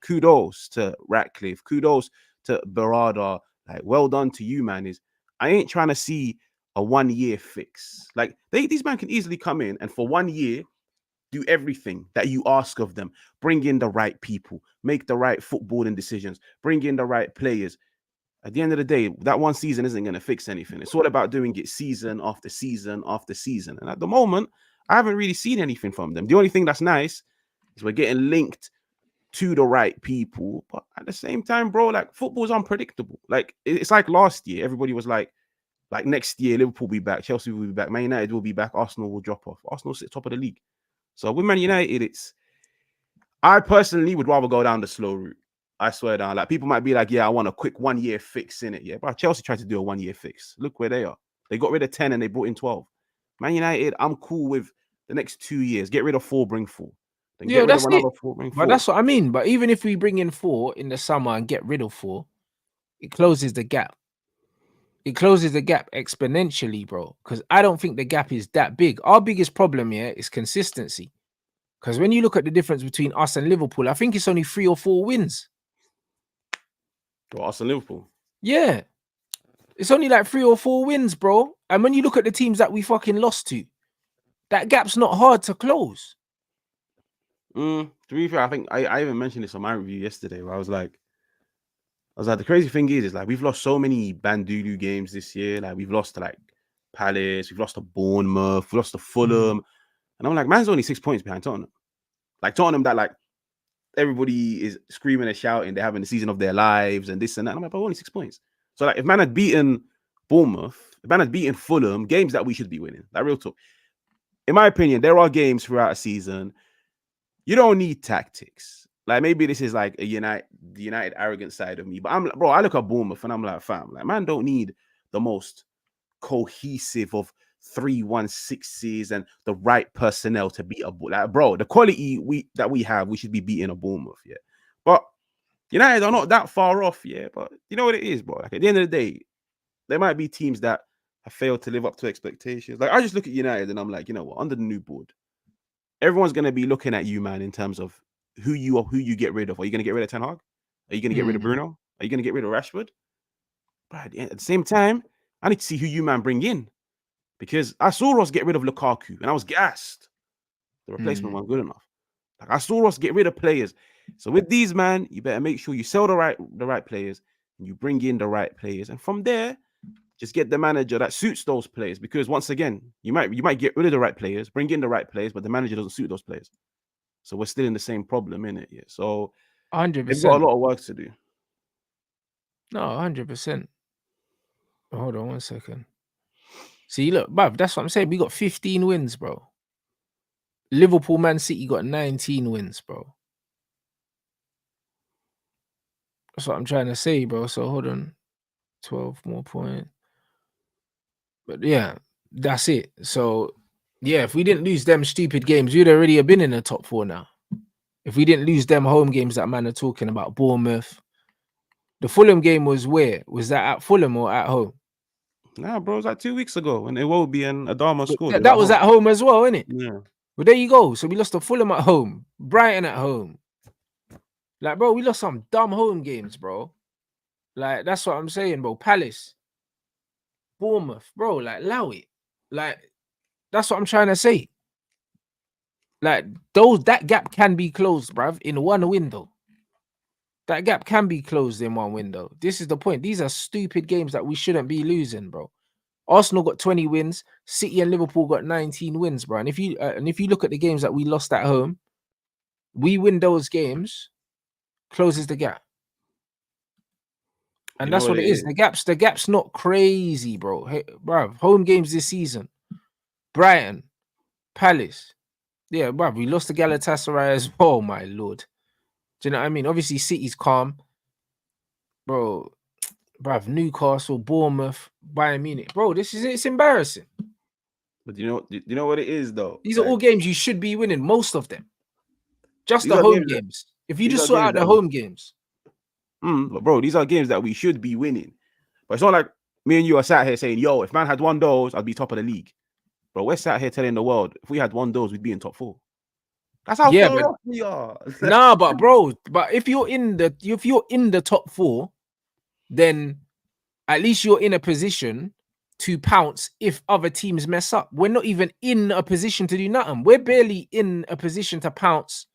Speaker 2: kudos to Ratcliffe, kudos to Barada, like well done to you, man, is I ain't trying to see a 1 year fix. Like these men can easily come in and for 1 year do everything that you ask of them. Bring in the right people, make the right footballing decisions, bring in the right players. At the end of the day, that one season isn't going to fix anything. It's all about doing it season after season after season. And at the moment, I haven't really seen anything from them. The only thing that's nice is we're getting linked to the right people. But at the same time, bro, like football's unpredictable. Like it's like last year, everybody was like next year, Liverpool will be back, Chelsea will be back, Man United will be back, Arsenal will drop off. Arsenal sit top of the league. So with Man United, I personally would rather go down the slow route. I swear down. Like people might be like, yeah, I want a quick 1 year fix in it. Yeah, but Chelsea tried to do a 1 year fix. Look where they are. They got rid of 10 and they brought in 12. Man United, I'm cool with the next 2 years. Get rid of 4, bring 4. Then
Speaker 1: Yeah,
Speaker 2: get rid of
Speaker 1: that's it.
Speaker 2: another 4, bring 4.
Speaker 1: But that's what I mean. But even if we bring in 4 in the summer and get rid of 4, it closes the gap. It closes the gap exponentially, bro. Because I don't think the gap is that big. Our biggest problem here is consistency. Because when you look at the difference between us and Liverpool, I think it's only 3 or 4 wins.
Speaker 2: Well, Arsenal, Liverpool.
Speaker 1: Yeah. It's only like 3 or 4 wins, bro. And when you look at the teams that we fucking lost to, that gap's not hard to close.
Speaker 2: To be fair, I think I even mentioned this on my review yesterday where I was like, the crazy thing is like we've lost so many Bandulu games this year. Like we've lost to like Palace, we've lost to Bournemouth, we lost to Fulham. And I'm like, man's only 6 points behind Tottenham. Like Tottenham that like everybody is screaming and shouting, they're having the season of their lives and this and that. And I'm like, but only 6 points. So like if man had beaten Bournemouth, if man had beaten Fulham, games that we should be winning. Like real talk. In my opinion, there are games throughout a season. You don't need tactics. Like maybe this is like the United arrogant side of me, but I'm like, bro, I look at Bournemouth and I'm like, fam, like man don't need the most cohesive of 3-1-6s and the right personnel to beat a like, bro. The quality we have, we should be beating a Bournemouth, yeah. But United are not that far off, yeah, but you know what it is, bro. Like at the end of the day, there might be teams that have failed to live up to expectations. Like I just look at United and I'm like, you know what? Under the new board, everyone's gonna be looking at you, man, in terms of who you get rid of. Are you gonna get rid of Ten Hag? Are you gonna get rid of Bruno? Are you gonna get rid of Rashford? But at the same time, I need to see who you man bring in because I saw us get rid of Lukaku and I was gassed. The replacement wasn't good enough. Like I saw us get rid of players. So with these, man, you better make sure you sell the right players and you bring in the right players. And from there, just get the manager that suits those players. Because once again, you might get rid of the right players, bring in the right players, but the manager doesn't suit those players. So we're still in the same problem, innit? Yeah. So
Speaker 1: 100%.
Speaker 2: they've got a lot of work to do.
Speaker 1: No, 100%. Hold on 1 second. See, look, bruv, that's what I'm saying. We got 15 wins, bro. Liverpool, Man City got 19 wins, bro. That's what I'm trying to say, bro. So hold on. 12 more points. But yeah, that's it. So yeah, if we didn't lose them stupid games, we'd already have been in the top 4 now. If we didn't lose them home games that man are talking about, Bournemouth. The Fulham game was where? Was that at Fulham or at home?
Speaker 2: Nah, bro, it was like 2 weeks ago when Iwobi and Adama scored.
Speaker 1: That was at home as well, innit?
Speaker 2: Yeah.
Speaker 1: Well, there you go. So we lost to Fulham at home, Brighton at home. Like, bro, we lost some dumb home games, bro. Like, that's what I'm saying, bro. Palace, Bournemouth, bro. Like, allow it. Like, that's what I'm trying to say. Like, that gap can be closed, bruv, in one window. That gap can be closed in one window. This is the point. These are stupid games that we shouldn't be losing, bro. Arsenal got 20 wins. City and Liverpool got 19 wins, bro. And if you look at the games that we lost at home, we win those games, closes the gap. And that's what it is. The gap's not crazy, bro. Hey, bro, home games this season. Brighton, Palace. Yeah, bro, we lost to Galatasaray as well. Oh, my Lord. Do you know what I mean? Obviously, City's calm. Bro, Newcastle, Bournemouth, Bayern Munich. Bro, it's embarrassing.
Speaker 2: But you know what it is, though?
Speaker 1: These are all games you should be winning, most of them. Just the home games. If you just sort out the home games.
Speaker 2: But bro, these are games that we should be winning. But it's not like me and you are sat here saying, yo, if man had one dose, I'd be top of the league. Bro, we're sat here telling the world, if we had one dose, we'd be in top 4. That's how far off we are.
Speaker 1: Nah, but bro, if you're in the top 4, then at least you're in a position to pounce if other teams mess up. We're not even in a position to do nothing. We're barely in a position to pounce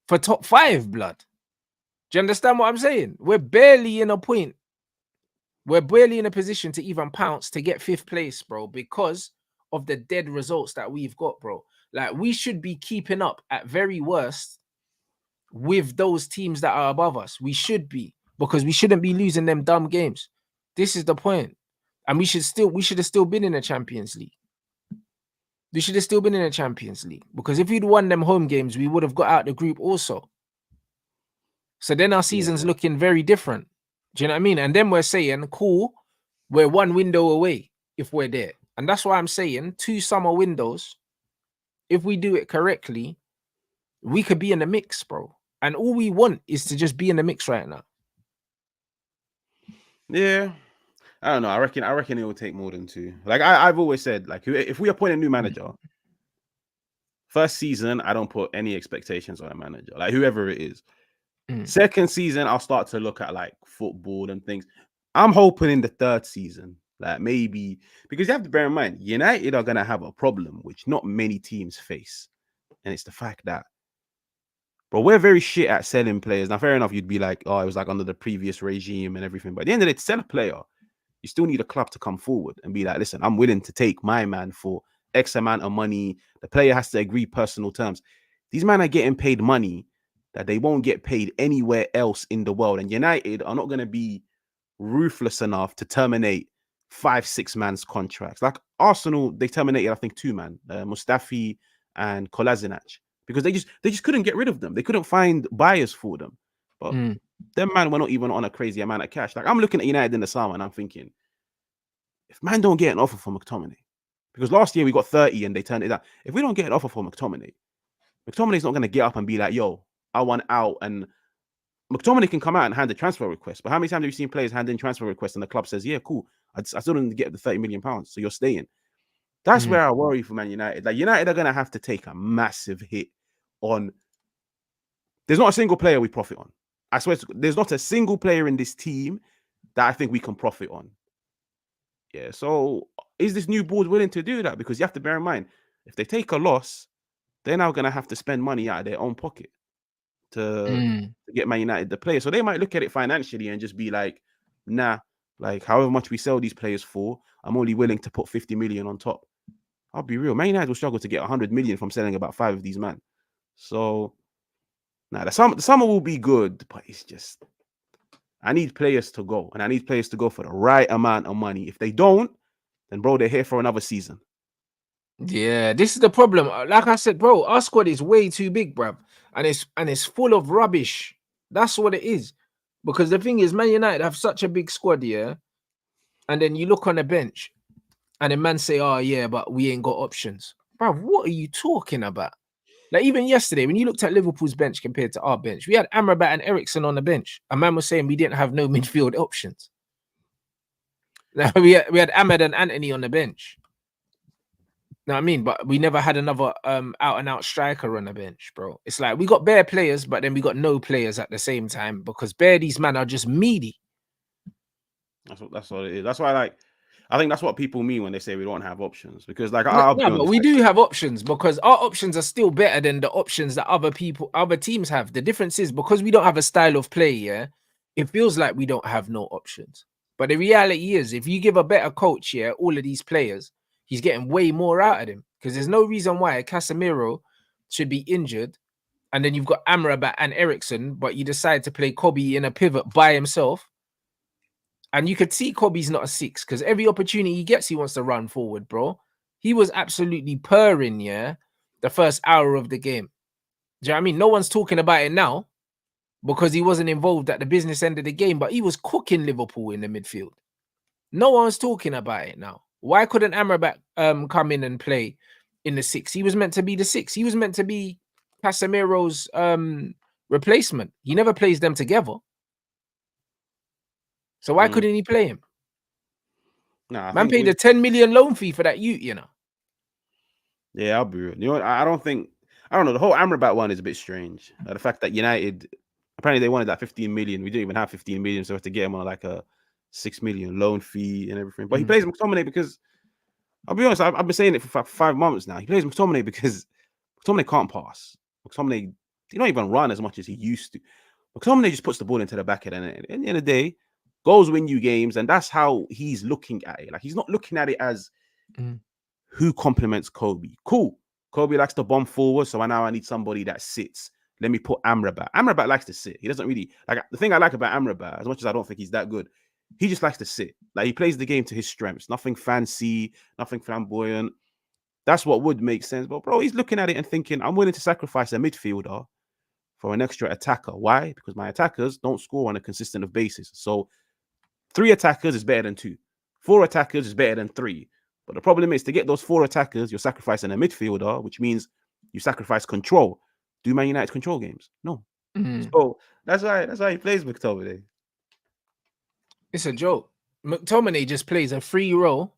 Speaker 1: for top 5, blood. Do you understand what I'm saying? We're barely in a point. We're barely in a position to even pounce to get 5th place, bro, because of the dead results that we've got, bro. Like, we should be keeping up at very worst with those teams that are above us. We should be, because we shouldn't be losing them dumb games. This is the point. And we should have still been in the Champions League. We should have still been in the Champions League, because if we'd won them home games, we would have got out the group also. So then our season's looking very different. Do you know what I mean? And then we're saying, cool, we're one window away if we're there. And that's why I'm saying 2 summer windows, if we do it correctly, we could be in the mix, bro. And all we want is to just be in the mix right now.
Speaker 2: Yeah. I don't know. I reckon it will take more than 2. Like I've always said, like if we appoint a new manager, first season, I don't put any expectations on a manager, like whoever it is. Second season, I'll start to look at like football and things. I'm hoping in the 3rd season, like maybe, because you have to bear in mind, United are going to have a problem which not many teams face. And it's the fact that, bro, we're very shit at selling players. Now, fair enough, you'd be like, oh, it was like under the previous regime and everything. But at the end of the day, to sell a player, you still need a club to come forward and be like, listen, I'm willing to take my man for X amount of money. The player has to agree personal terms. These men are getting paid money that they won't get paid anywhere else in the world. And United are not going to be ruthless enough to terminate 5-6 man's contracts. Like Arsenal, they terminated, I think, 2 man, Mustafi and Kolasinac, because they just couldn't get rid of them. They couldn't find buyers for them. But them man were not even on a crazy amount of cash. Like I'm looking at United in the summer and I'm thinking, if man don't get an offer for McTominay, because last year we got 30 and they turned it down. If we don't get an offer for McTominay's not going to get up and be like, yo, I want out and McTominay can come out and hand a transfer request, but how many times have you seen players hand in transfer requests and the club says, "Yeah, cool, I still didn't get the £30 million, so you're staying." That's where I worry for Man United. Like United are gonna have to take a massive hit on. There's not a single player we profit on. I swear, there's not a single player in this team that I think we can profit on. Yeah. So is this new board willing to do that? Because you have to bear in mind, if they take a loss, they're now gonna have to spend money out of their own pocket to get Man United the player. So they might look at it financially and just be like, nah, like however much we sell these players for, I'm only willing to put 50 million on top. I'll be real. Man United will struggle to get 100 million from selling about 5 of these men. So the summer will be good, but it's just I need players to go, and I need players to go for the right amount of money. If they don't, then bro, they're here for another season.
Speaker 1: Yeah, this is the problem. Like I said, bro, our squad is way too big, bruv. And it's full of rubbish. That's what it is. Because the thing is, Man United have such a big squad, yeah. And then you look on the bench, and the man say, "Oh yeah, but we ain't got options." Bruv, what are you talking about? Like even yesterday, when you looked at Liverpool's bench compared to our bench, we had Amrabat and Ericsson on the bench. A man was saying we didn't have no midfield options. We had Ahmed and Anthony on the bench. Know what I mean? But we never had another out and out striker on the bench, bro. It's like we got bare players, but then we got no players at the same time because bare these men are just meaty.
Speaker 2: That's what it is. That's why I think that's what people mean when they say we don't have options, because like
Speaker 1: but we do have options because our options are still better than the options that other teams have. The difference is because we don't have a style of play, yeah, it feels like we don't have no options. But the reality is, if you give a better coach, yeah, all of these players, he's getting way more out of them because there's no reason why Casemiro should be injured and then you've got Amrabat and Ericsson, but you decide to play Kobe in a pivot by himself. And you could see Kobe's not a 6 because every opportunity he gets, he wants to run forward, bro. He was absolutely purring, yeah, the first hour of the game. Do you know what I mean? No one's talking about it now because he wasn't involved at the business end of the game, but he was cooking Liverpool in the midfield. No one's talking about it now. Why couldn't Amrabat come in and play in the 6? He was meant to be the 6. He was meant to be Casemiro's replacement. He never plays them together. So why couldn't he play him? Man paid a 10 million loan fee for that you know.
Speaker 2: Yeah, I'll be real. You know what? I don't know. The whole Amrabat one is a bit strange. The fact that United, apparently they wanted that 15 million. We didn't even have 15 million, so we had to get him on like a 6 million loan fee and everything. But he plays McTominay because, I'll be honest, I've been saying it for 5 months now. He plays McTominay because McTominay can't pass. McTominay, he don't even run as much as he used to. McTominay just puts the ball into the back of the net. At the end of the day, goals win you games, and that's how he's looking at it. Like, he's not looking at it as who complements Kobe. Cool. Kobe likes to bomb forward, so now I need somebody that sits. Let me put Amrabat. Amrabat likes to sit. He doesn't really like. The thing I like about Amrabat, as much as I don't think he's that good, he just likes to sit. Like, he plays the game to his strengths. Nothing fancy, nothing flamboyant. That's what would make sense. But bro, he's looking at it and thinking, I'm willing to sacrifice a midfielder for an extra attacker. Why? Because my attackers don't score on a consistent basis. So 3 attackers is better than 2. 4 attackers is better than 3. But the problem is, to get those 4 attackers, you're sacrificing a midfielder, which means you sacrifice control. Do Man United control games? No. So that's why he plays McTominay.
Speaker 1: It's a joke. McTominay just plays a free role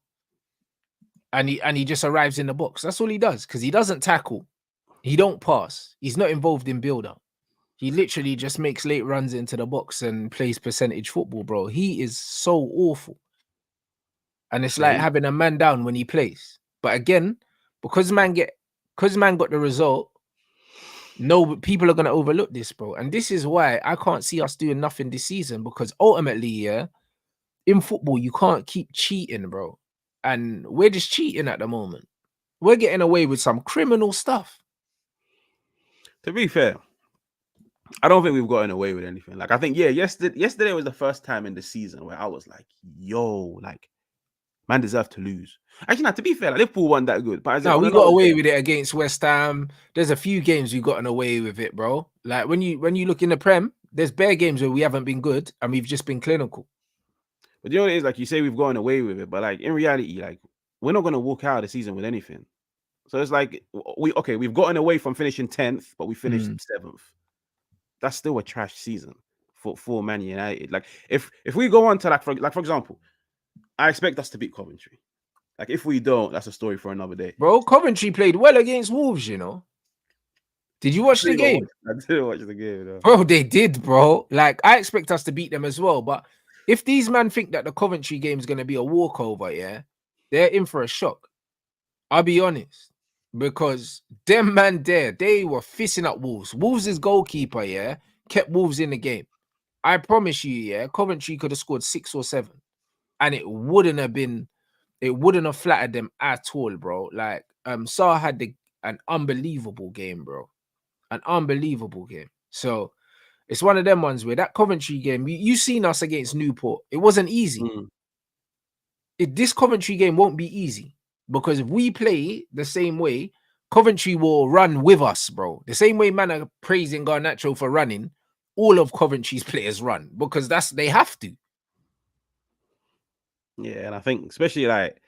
Speaker 1: and he just arrives in the box. That's all he does, because he doesn't tackle. He don't pass. He's not involved in build-up. He literally just makes late runs into the box and plays percentage football, bro. He is so awful. And it's like having a man down when he plays. But again, because man got the result, no, people are gonna overlook this, bro. And this is why I can't see us doing nothing this season, because ultimately, yeah, in football, you can't keep cheating, bro. And we're just cheating at the moment. We're getting away with some criminal stuff.
Speaker 2: To be fair, I don't think we've gotten away with anything. Like, I think, yeah, yesterday was the first time in the season where I was like, yo, like, man deserved to lose. Actually, not to be fair, like, Liverpool weren't that good. But
Speaker 1: no, we got away with it against West Ham. There's a few games we've gotten away with it, bro. Like, when you look in the Prem, there's bare games where we haven't been good and we've just been clinical.
Speaker 2: But you know what it is? Like, you say we've gotten away with it, but like, in reality, like, we're not going to walk out of the season with anything. So it's like, we've gotten away from finishing 10th, but we finished 7th. That's still a trash season. for Man United. Like if we go on to like for example, I expect us to beat Coventry. Like if we don't, that's a story for another day.
Speaker 1: Bro, Coventry played well against Wolves, you know. Did you watch the game?
Speaker 2: I didn't watch the game, no.
Speaker 1: Bro, they did, bro. Like, I expect us to beat them as well. But if these men think that the Coventry game is going to be a walkover, yeah, they're in for a shock. I'll be honest. Because them man there, they were fisting up Wolves. Wolves' goalkeeper, yeah, kept Wolves in the game. I promise you, yeah, Coventry could have scored 6 or 7. And it wouldn't have flattered them at all, bro. Like, Saar had an unbelievable game, bro. An unbelievable game. So it's one of them ones where that Coventry game, you seen us against Newport. It wasn't easy. This Coventry game won't be easy because if we play the same way, Coventry will run with us, bro. The same way man are praising Garnacho for running, all of Coventry's players run because they have to.
Speaker 2: Yeah, and I think especially like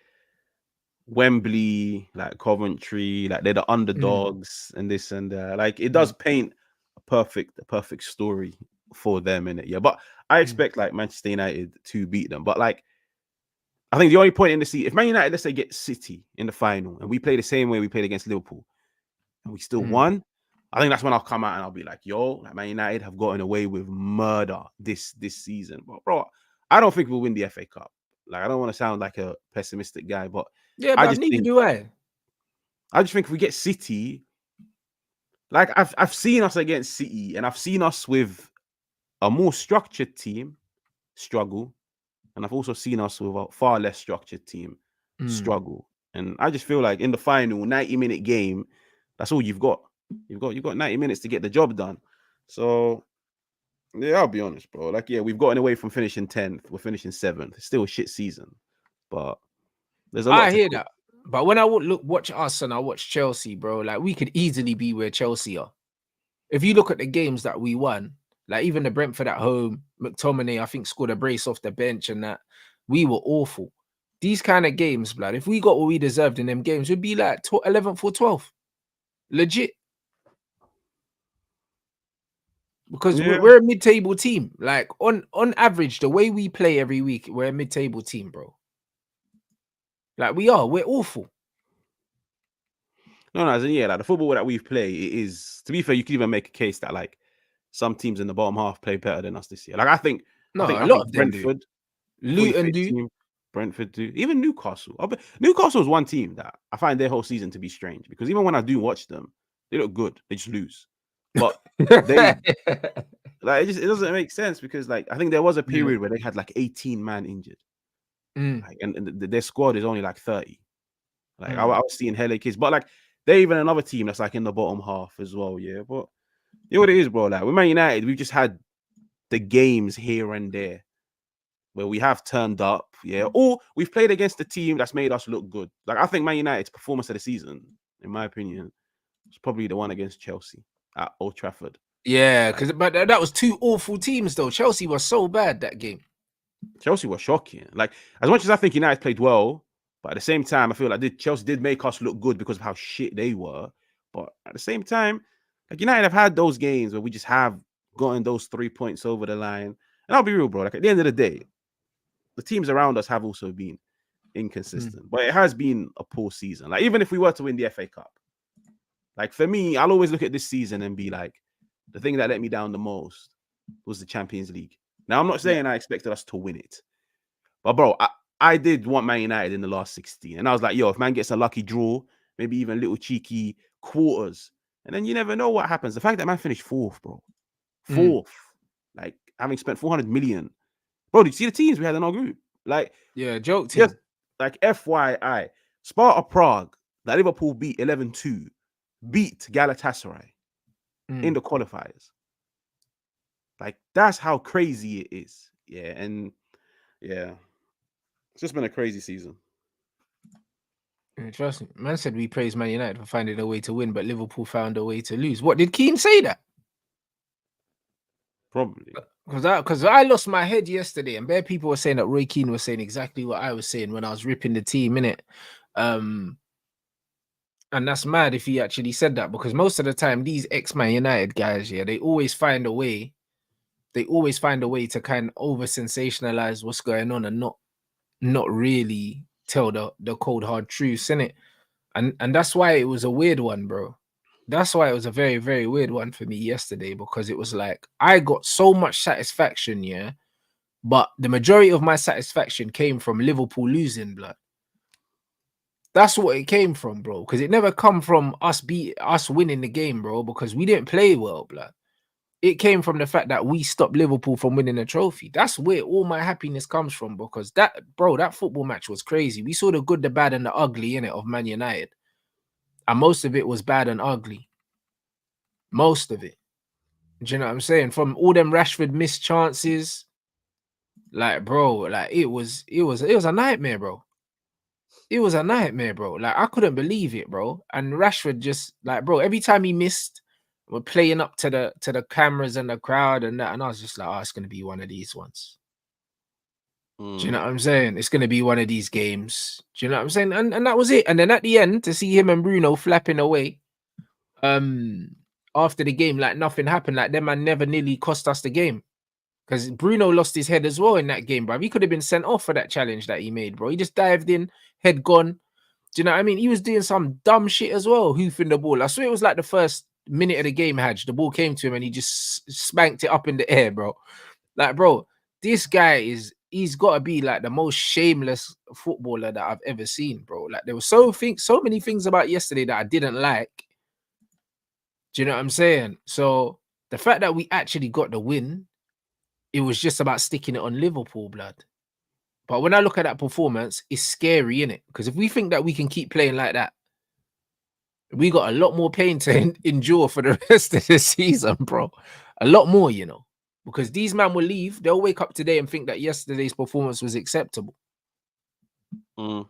Speaker 2: Wembley, like Coventry, like they're the underdogs and this and that. Like it does paint a perfect story for them in it. Yeah, but I expect like Manchester United to beat them. But like I think the only point in the season, if Man United, let's say, get City in the final and we play the same way we played against Liverpool and we still won, I think that's when I'll come out and I'll be like, yo, like Man United have gotten away with murder this season. But bro, I don't think we'll win the FA Cup. Like I don't want to sound like a pessimistic guy, but
Speaker 1: yeah,
Speaker 2: I
Speaker 1: but
Speaker 2: just
Speaker 1: neither
Speaker 2: think,
Speaker 1: do I.
Speaker 2: I just think if we get City, like I've seen us against City and I've seen us with a more structured team struggle. And I've also seen us with a far less structured team struggle. And I just feel like in the final 90-minute game, that's all you've got. You've got 90 minutes to get the job done. So yeah, I'll be honest, bro. Like, yeah, we've gotten away from finishing 10th. We're finishing 7th. It's still a shit season. But there's a lot
Speaker 1: I
Speaker 2: to
Speaker 1: hear that. But when I watch us and I watch Chelsea, bro, like we could easily be where Chelsea are. If you look at the games that we won, like even the Brentford at home, McTominay, I think, scored a brace off the bench and that. We were awful. These kind of games, blood, if we got what we deserved in them games, we'd be like 11th or 12th. Legit. Because we're a mid-table team. Like, on average, the way we play every week, we're a mid-table team, bro. Like, we're awful.
Speaker 2: No, yeah, like the football that we've played, it is, to be fair, you could even make a case that like some teams in the bottom half play better than us this year. Like I think
Speaker 1: a lot of them
Speaker 2: Brentford,
Speaker 1: do. Luton do.
Speaker 2: team, Brentford do. Even Newcastle. Newcastle is one team that I find their whole season to be strange because even when I do watch them, they look good. They just lose. But they like it doesn't make sense because like I think there was a period where they had like 18 man injured. Like, and their squad is only like 30. Like I was seeing hella kids, but like they're even another team that's like in the bottom half as well. Yeah, but you know what it is, bro. Like with Man United, we've just had the games here and there where we have turned up, yeah, or we've played against the team that's made us look good. Like I think Man United's performance of the season, in my opinion, was probably the one against Chelsea at Old Trafford.
Speaker 1: Yeah, but that was 2 awful teams though. Chelsea was so bad that game.
Speaker 2: Chelsea was shocking. Like as much as I think United played well, but at the same time, I feel like Chelsea did make us look good because of how shit they were. But at the same time, like United have had those games where we just have gotten those 3 points over the line. And I'll be real, bro. Like at the end of the day, the teams around us have also been inconsistent. But it has been a poor season. Like even if we were to win the FA Cup, like for me, I'll always look at this season and be like, the thing that let me down the most was the Champions League. Now I'm not saying I expected us to win it, but bro, I did want Man United in the last 16, and I was like, yo, if man gets a lucky draw, maybe even little cheeky quarters, and then you never know what happens. The fact that man finished 4th, bro, 4th, like having spent 400 million, bro. Did you see the teams we had in our group? Like,
Speaker 1: yeah, joke team.
Speaker 2: Just like FYI, Sparta Prague, that Liverpool beat 11-2, beat Galatasaray in the qualifiers. Like that's how crazy it is. Yeah, and yeah, it's just been a crazy season.
Speaker 1: Trust me. Man said we praise Man United for finding a way to win, but Liverpool found a way to lose. What did Keane say that?
Speaker 2: Probably.
Speaker 1: Because I lost my head yesterday, and bare people were saying that Roy Keane was saying exactly what I was saying when I was ripping the team, innit? And that's mad if he actually said that, because most of the time, these ex-Man United guys, yeah, they always find a way they always find a way to kind of over sensationalize what's going on and not really tell the cold hard truths, innit? And that's why it was a weird one, bro. That's why it was a very, very weird one for me yesterday, because it was like I got so much satisfaction, yeah, but the majority of my satisfaction came from Liverpool losing, blood. That's what it came from, bro. Because it never come from us winning the game, bro, because we didn't play well, blood. It came from the fact that we stopped Liverpool from winning a trophy. That's where all my happiness comes from, because that football match was crazy. We saw the good, the bad, and the ugly in it of Man United. And most of it was bad and ugly. Most of it. Do you know what I'm saying? From all them Rashford missed chances, like, bro, like it was a nightmare, bro. It was a nightmare, bro. Like, I couldn't believe it, bro. And Rashford just, like, bro, every time he missed, we're playing up to the cameras and the crowd and that, and I was just like, oh, it's gonna be one of these ones. Do you know what I'm saying? It's gonna be one of these games. Do you know what I'm saying? And that was it. And then at the end, to see him and Bruno flapping away, after the game, like nothing happened. Like, them man never nearly cost us the game. Because Bruno lost his head as well in that game, bro. He could have been sent off for that challenge that he made, bro. He just dived in, head gone. Do you know what I mean? He was doing some dumb shit as well, hoofing the ball. I swear it was like the first minute of the game, Haj. The ball came to him and he just spanked it up in the air, bro. Like, bro, this guy he's got to be like the most shameless footballer that I've ever seen, bro. Like, there were so many things about yesterday that I didn't like. Do you know what I'm saying? So the fact that we actually got the win, it was just about sticking it on Liverpool, blood. But when I look at that performance, it's scary, innit? Because if we think that we can keep playing like that, we got a lot more pain to endure for the rest of the season, bro. A lot more, you know. Because these men will leave, they'll wake up today and think that yesterday's performance was acceptable.
Speaker 2: Now,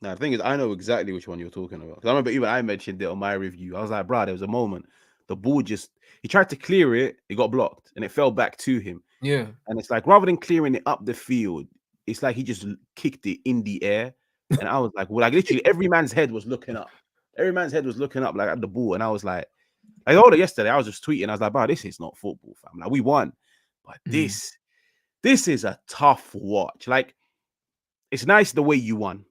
Speaker 2: the thing is, I know exactly which one you're talking about. Because I remember even I mentioned it on my review. I was like, bro, there was a moment. The ball he tried to clear it, it got blocked, and it fell back to him.
Speaker 1: Yeah.
Speaker 2: And it's like, rather than clearing it up the field, it's like he just kicked it in the air. And I was like, well, like literally every man's head was looking up. Every man's head was looking up, like at the ball. And I was like, I told it yesterday, I was just tweeting. I was like, bro, this is not football, fam. Like, we won. But this is a tough watch. Like, it's nice the way you won.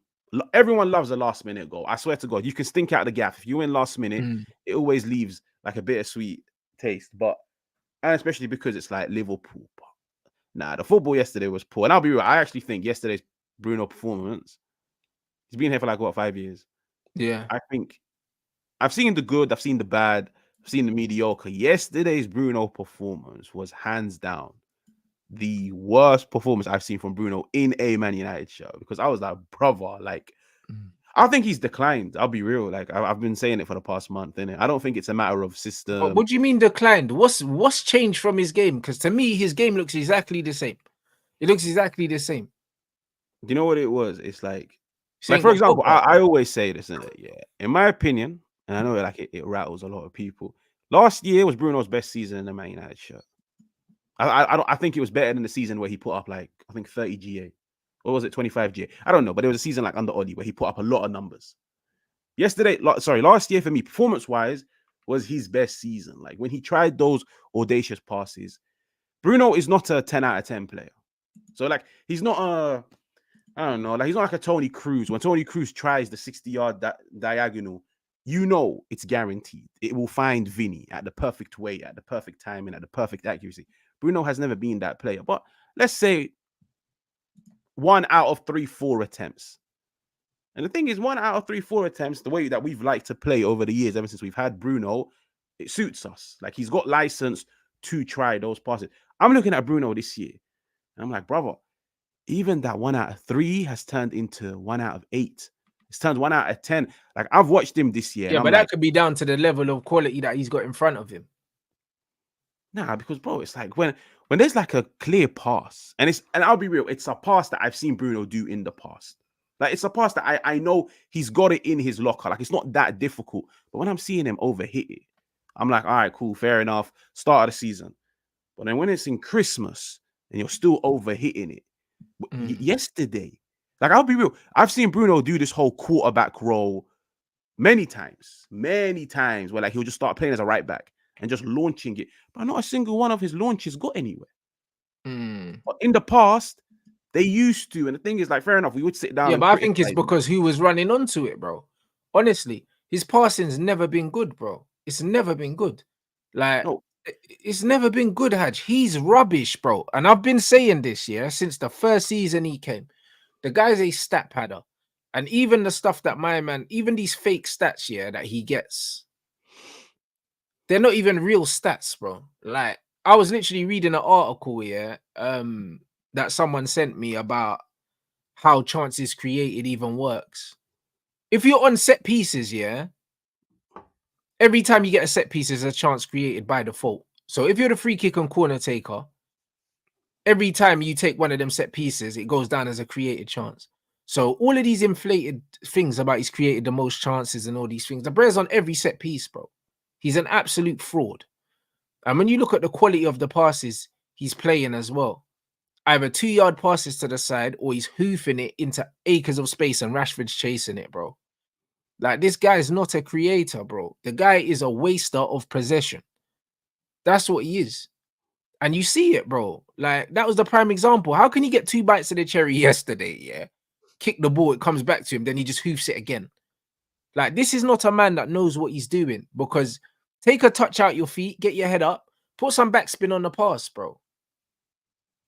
Speaker 2: Everyone loves a last minute goal. I swear to God, you can stink out the gaff. If you win last minute, it always leaves like a bittersweet taste. And especially because it's like Liverpool. But nah, the football yesterday was poor. And I'll be real, I actually think yesterday's Bruno performance, he's been here for like, what, 5 years?
Speaker 1: Yeah.
Speaker 2: I think I've seen the good, I've seen the bad, I've seen the mediocre. Yesterday's Bruno performance was hands down the worst performance I've seen from Bruno in a Man United show, because I was like, brother, like, I think he's declined. I'll be real. Like, I've been saying it for the past month, innit? I don't think it's a matter of system.
Speaker 1: But what do you mean declined? What's changed from his game? Because to me, his game looks exactly the same. It looks exactly the same.
Speaker 2: Do you know what it was? It's like for example, I always say this, innit? Yeah. In my opinion, and I know it rattles a lot of people, last year was Bruno's best season in the Man United shirt. I think it was better than the season where he put up like, I think 30 GA. Or was it 25 GA? I don't know, but there was a season like under Ollie where he put up a lot of numbers. Last year for me, performance-wise, was his best season. Like, when he tried those audacious passes, Bruno is not a 10 out of 10 player. So, like, he's not I don't know, like, he's not like a Tony Cruz. When Tony Cruz tries the 60-yard diagonal, you know it's guaranteed. It will find Vinny at the perfect way, at the perfect timing, at the perfect accuracy. Bruno has never been that player. But let's say 1 out of 3-4 attempts. And the thing is, 1 out of 3-4 attempts, the way that we've liked to play over the years, ever since we've had Bruno, it suits us. Like, he's got license to try those passes. I'm looking at Bruno this year, and I'm like, brother, even that 1 out of 3 has turned into 1 out of 8. It's turned 1 out of 10. Like, I've watched him this year.
Speaker 1: Yeah, but that could be down to the level of quality that he's got in front of him.
Speaker 2: Nah, because, bro, it's like when there's like a clear pass, and I'll be real, it's a pass that I've seen Bruno do in the past. Like, it's a pass that I know he's got it in his locker. Like, it's not that difficult. But when I'm seeing him overhit it, I'm like, all right, cool, fair enough. Start of the season. But then when it's in Christmas and you're still overhitting it, yesterday, like, I'll be real, I've seen Bruno do this whole quarterback role many times, where like he'll just start playing as a right back and just launching it. But not a single one of his launches got anywhere. But in the past, they used to. And the thing is, like, fair enough, we would sit down
Speaker 1: Yeah,
Speaker 2: and
Speaker 1: but I think it's
Speaker 2: criticize him.
Speaker 1: because who was running onto it, bro. Honestly, his passing's never been good, bro. It's never been good. Like,
Speaker 2: No,
Speaker 1: it's never been good, Haj. He's rubbish, bro. And I've been saying this, yeah, since the first season he came. The guy's a stat padder. And even the stuff that my man, even these fake stats, yeah, that he gets, they're not even real stats, bro. Like, I was literally reading an article, yeah, that someone sent me about how chances created even works. If you're on set pieces, yeah, every time you get a set piece, there's a chance created by default. So if you're the free kick and corner taker, every time you take one of them set pieces, it goes down as a created chance. So all of these inflated things about he's created the most chances and all these things, the Brez on every set piece, bro. He's an absolute fraud. And when you look at the quality of the passes he's playing as well, either 2-yard passes to the side or he's hoofing it into acres of space and Rashford's chasing it, bro. Like, this guy is not a creator, bro. The guy is a waster of possession. That's what he is. And you see it, bro. Like, that was the prime example. How can he get 2 bites of the cherry yesterday? Yeah. Kick the ball, it comes back to him, then he just hoofs it again. Like, this is not a man that knows what he's doing, because take a touch out your feet, get your head up, put some backspin on the pass, bro.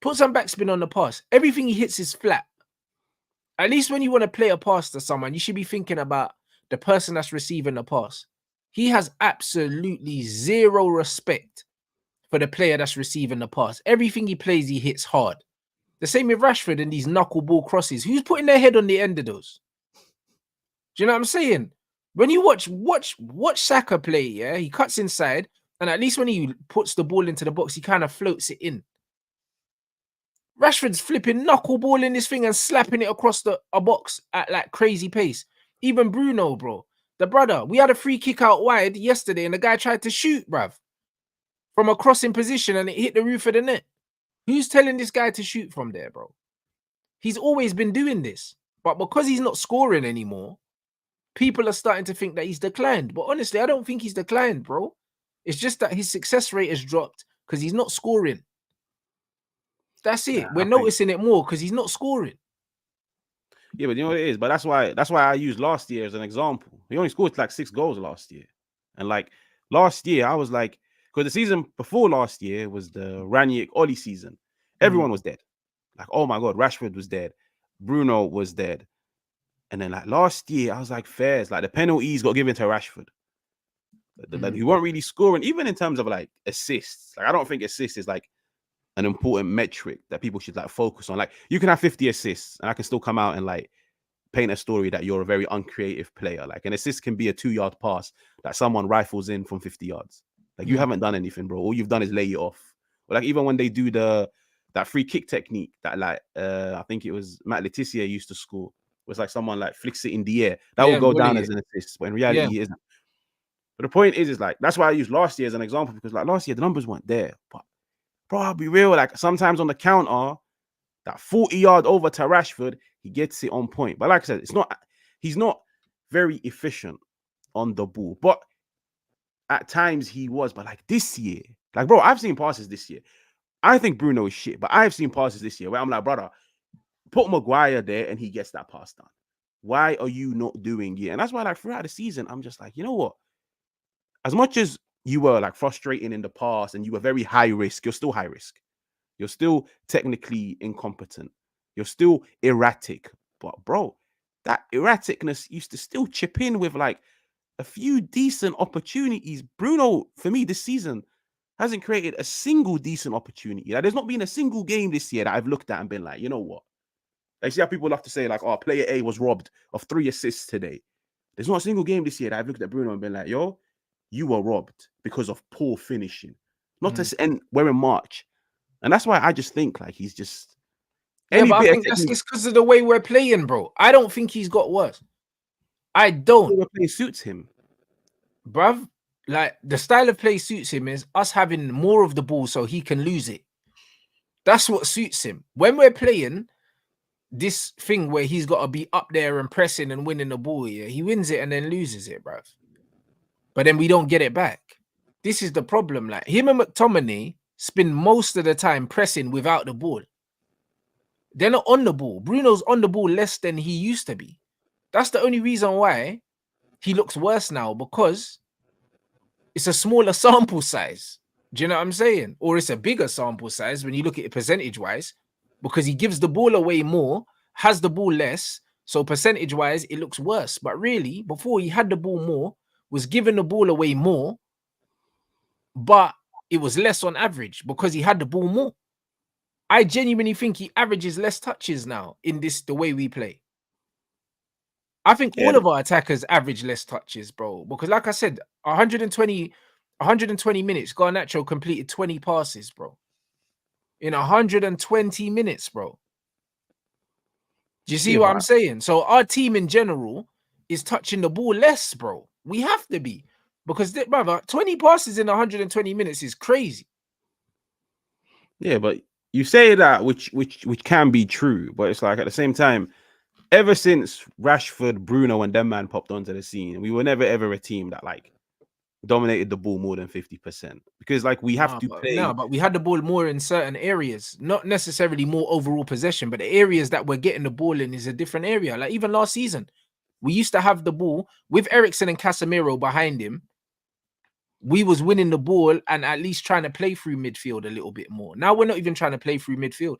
Speaker 1: Put some backspin on the pass. Everything he hits is flat. At least when you want to play a pass to someone, you should be thinking about the person that's receiving the pass. He has absolutely zero respect for the player that's receiving the pass. Everything he plays, he hits hard. The same with Rashford and these knuckleball crosses. Who's putting their head on the end of those? Do you know what I'm saying? When you watch Saka play, yeah, he cuts inside, and at least when he puts the ball into the box, he kind of floats it in. Rashford's flipping knuckleballing this thing and slapping it across a box at like crazy pace. Even Bruno, bro, the brother, we had a free kick out wide yesterday, and the guy tried to shoot, bruv, from a crossing position, and it hit the roof of the net. Who's telling this guy to shoot from there, bro? He's always been doing this, but because he's not scoring anymore, people are starting to think that he's declined. But honestly, I don't think he's declined, bro. It's just that his success rate has dropped because he's not scoring. That's it. We're noticing it more because he's not scoring.
Speaker 2: Yeah, but you know what it is. But that's why I used last year as an example. He only scored like 6 goals last year, and like last year, I was like, because the season before last year was the Ranić Oli season. Everyone was dead. Like, oh my god, Rashford was dead, Bruno was dead, and then like last year, I was like, fairs, like the penalties got given to Rashford. Like, he weren't really scoring, even in terms of like assists. Like, I don't think assists is like an important metric that people should like focus on. Like, you can have 50 assists and I can still come out and like paint a story that you're a very uncreative player. Like, an assist can be a 2-yard pass that someone rifles in from 50 yards. Like, you haven't done anything, bro. All you've done is lay it off. Or like, even when they do that free kick technique that like I think it was Matt Letizia used to score. It was like someone like flicks it in the air. That will go down as an assist, but in reality it isn't. But the point is like, that's why I used last year as an example, because like last year the numbers weren't there. But bro, I'll be real, like sometimes on the counter, that 40-yard over to Rashford, he gets it on point. But like I said, he's not very efficient on the ball. But at times he was. But like this year, like bro, I've seen passes this year. I think Bruno is shit, but I've seen passes this year where I'm like, brother, put Maguire there and he gets that pass done. Why are you not doing it? And that's why, like, throughout the season, I'm just like, you know what? As much as you were like frustrating in the past and you were very high risk, you're still high risk. You're still technically incompetent. You're still erratic. But bro, that erraticness used to still chip in with like a few decent opportunities. Bruno, for me, this season hasn't created a single decent opportunity. Like, there's not been a single game this year that I've looked at and been like, you know what? Like, see how people love to say, like, oh, player A was robbed of 3 assists today. There's not a single game this year that I've looked at Bruno and been like, yo, you were robbed because of poor finishing. And we're in March. And that's why I just think like he's just
Speaker 1: but I think that's because of the way we're playing, bro. I don't think he's got worse. I don't.
Speaker 2: The play suits him,
Speaker 1: bruv. Like, the style of play suits him is us having more of the ball so he can lose it. That's what suits him. When we're playing this thing where he's got to be up there and pressing and winning the ball, yeah, he wins it and then loses it, bruv. But then we don't get it back. This is the problem. Like, him and McTominay, spend most of the time pressing without the ball. They're not on the ball. Bruno's on the ball less than he used to be. That's the only reason why he looks worse now, because it's a smaller sample size. Do you know what I'm saying? Or it's a bigger sample size when you look at it percentage-wise, because he gives the ball away more, has the ball less. So percentage-wise, it looks worse. But really, before he had the ball more, was giving the ball away more, but it was less on average because he had the ball more. I genuinely think he averages less touches now in the way we play. I think
Speaker 2: Yeah,
Speaker 1: all of our attackers average less touches, bro. Because like I said, 120 minutes, Garnacho completed 20 passes, bro. In 120 minutes, bro. Do you see what I'm saying? So our team in general is touching the ball less, bro. We have to be. Because, brother, 20 passes in 120 minutes is crazy.
Speaker 2: Yeah, but you say that, which can be true, but it's like at the same time, ever since Rashford, Bruno, and them man popped onto the scene, we were never ever a team that like dominated the ball more than 50%. Because like we have to play.
Speaker 1: But we had the ball more in certain areas, not necessarily more overall possession, but the areas that we're getting the ball in is a different area. Like even last season, we used to have the ball with Eriksen and Casemiro behind him. We was winning the ball and at least trying to play through midfield a little bit more. Now we're not even trying to play through midfield.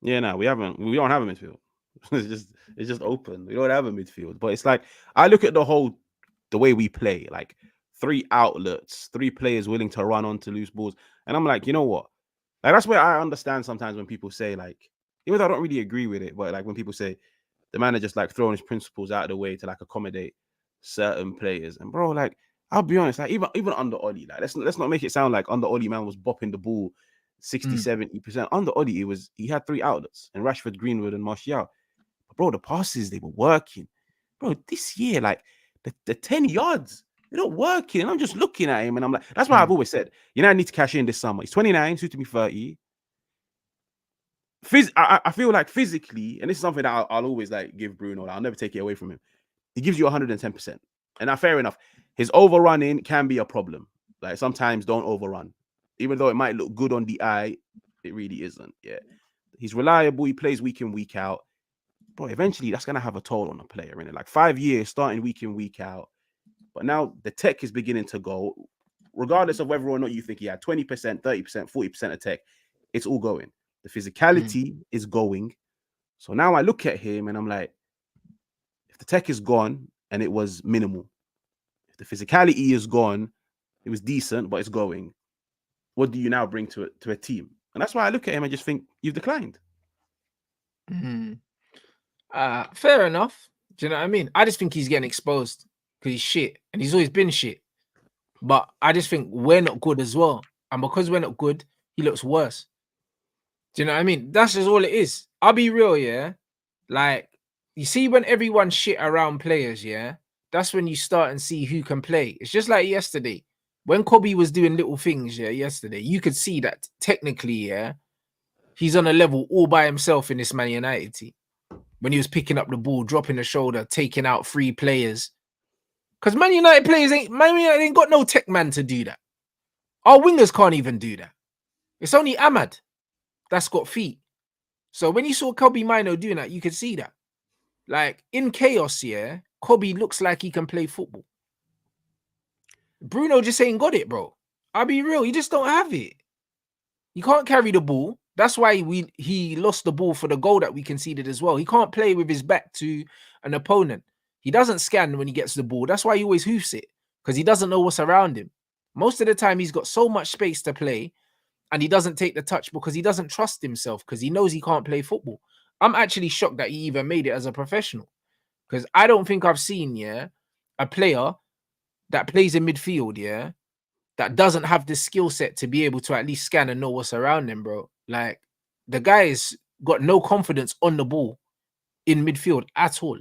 Speaker 2: Yeah, no, we haven't. We don't have a midfield. it's just open. We don't have a midfield. But it's like I look at the way we play, like 3 outlets, 3 players willing to run onto loose balls, and I'm like, you know what? Like that's where I understand sometimes when people say like, even though I don't really agree with it, but like when people say the man are just like throwing his principles out of the way to like accommodate certain players, and bro, like I'll be honest, like even under Oli, like let's not make it sound like under Oli man was bopping the ball 60-70%. Under Oli, he had 3 outlets and Rashford, Greenwood, and Martial. But bro, the passes they were working. Bro, this year, like the 10 yards, they're not working. And I'm just looking at him and I'm like, that's why I've always said, I need to cash in this summer. He's 29, soon to be 30. I feel like physically, and this is something that I'll always like give Bruno, I'll never take it away from him. He gives you 110%. And now, fair enough, his overrunning can be a problem. Like sometimes don't overrun. Even though it might look good on the eye, it really isn't. Yeah. He's reliable. He plays week in, week out. Bro, eventually that's going to have a toll on a player, innit? Like 5 years starting week in, week out. But now the tech is beginning to go. Regardless of whether or not you think he had 20%, 30%, 40% of tech, it's all going. The physicality is going. So now I look at him and I'm like, if the tech is gone and it was minimal, if the physicality is gone, it was decent, but it's going, what do you now bring to a team? And that's why I look at him and just think, you've declined.
Speaker 1: Fair enough. Do you know what I mean? I just think he's getting exposed because he's shit and he's always been shit. But I just think we're not good as well. And because we're not good, he looks worse. Do you know what I mean? That's just all it is. I'll be real, yeah? Like, you see when everyone shit around players, yeah? That's when you start and see who can play. It's just like yesterday. When Kobe was doing little things, yeah, yesterday, you could see that technically, yeah, he's on a level all by himself in this Man United team. When he was picking up the ball, dropping the shoulder, taking out 3 players. Because Man United ain't got no tech man to do that. Our wingers can't even do that. It's only AMAD that's got feet. So when you saw Kobe Mino doing that, you could see that. Like in chaos, yeah, Kobe looks like he can play football. Bruno just ain't got it, bro. I'll be real, he just don't have it. He can't carry the ball. That's why he lost the ball for the goal that we conceded as well. He can't play with his back to an opponent. He doesn't scan when he gets the ball. That's why he always hoofs it, because he doesn't know what's around him. Most of the time, he's got so much space to play, and he doesn't take the touch because he doesn't trust himself, because he knows he can't play football. I'm actually shocked that he even made it as a professional, because I don't think I've seen, yeah, a player that plays in midfield, yeah, that doesn't have the skill set to be able to at least scan and know what's around him, bro. Like, the guy's got no confidence on the ball in midfield at all.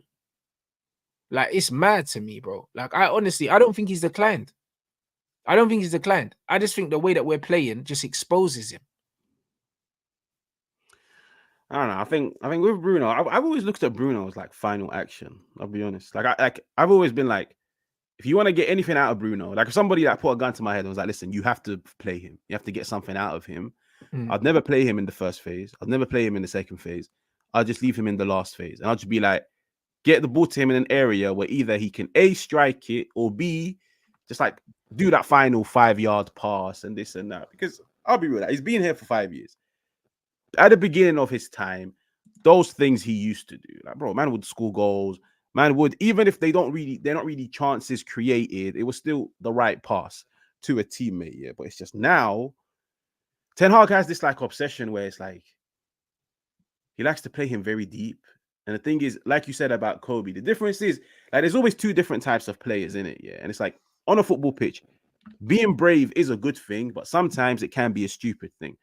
Speaker 1: Like, it's mad to me, bro. Like, I don't think he's declined. I don't think he's declined. I just think the way that we're playing just exposes him.
Speaker 2: I don't know. I think with Bruno, I've always looked at Bruno as like final action. I'll be honest. Like I've always been like, if you want to get anything out of Bruno, like if somebody that put a gun to my head and was like, listen, you have to play him. You have to get something out of him. I'd never play him in the first phase. I'd never play him in the second phase. I'll just leave him in the last phase. And I'll just be like, get the ball to him in an area where either he can A, strike it, or B, just like do that final 5-yard pass and this and that. Because I'll be real, he's been here for 5 years. At the beginning of his time, those things he used to do, like, bro, man would score goals. Man would, even if they're not really chances created, it was still the right pass to a teammate. Yeah, but it's just now, Ten Hag has this like obsession where it's like he likes to play him very deep. And the thing is, like you said about Kobe, the difference is like there's always two different types of players in it. Yeah, and it's like on a football pitch, being brave is a good thing, but sometimes it can be a stupid thing.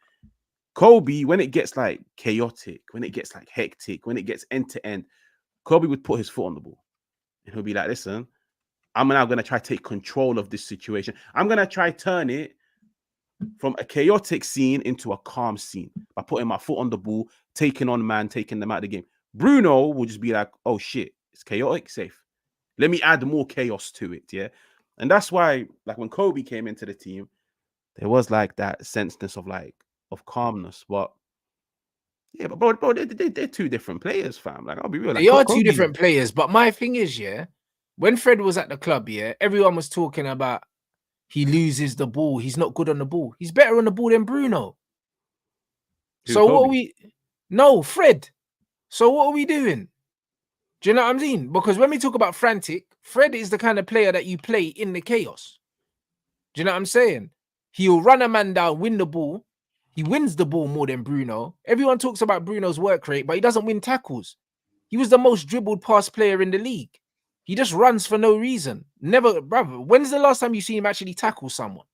Speaker 2: Kobe, when it gets like chaotic, when it gets like hectic, when it gets end to end, Kobe would put his foot on the ball and he'll be like, listen, I'm now going to try to take control of this situation. I'm going to try turn it from a chaotic scene into a calm scene by putting my foot on the ball, taking on man, taking them out of the game. Bruno will just be like, oh shit, it's chaotic, safe. Let me add more chaos to it, yeah? And that's why, like when Kobe came into the team, there was like that senseness of like, of calmness, but yeah, but bro, they're two different players, fam. Like, I'll be real. Like,
Speaker 1: They are
Speaker 2: Kobe,
Speaker 1: two different players, but my thing is, yeah, when Fred was at the club, yeah, everyone was talking about he loses the ball, he's not good on the ball. He's better on the ball than Bruno. So
Speaker 2: Kobe?
Speaker 1: what are we? No, Fred. So what are we doing? Do you know what I'm saying? Because when we talk about frantic, Fred is the kind of player that you play in the chaos. Do you know what I'm saying? He'll run a man down, win the ball. He wins the ball more than Bruno. Everyone talks about Bruno's work rate, but he doesn't win tackles. He was the most dribbled pass player in the league. He just runs for no reason. Never, brother. When's the last time you see him actually tackle someone?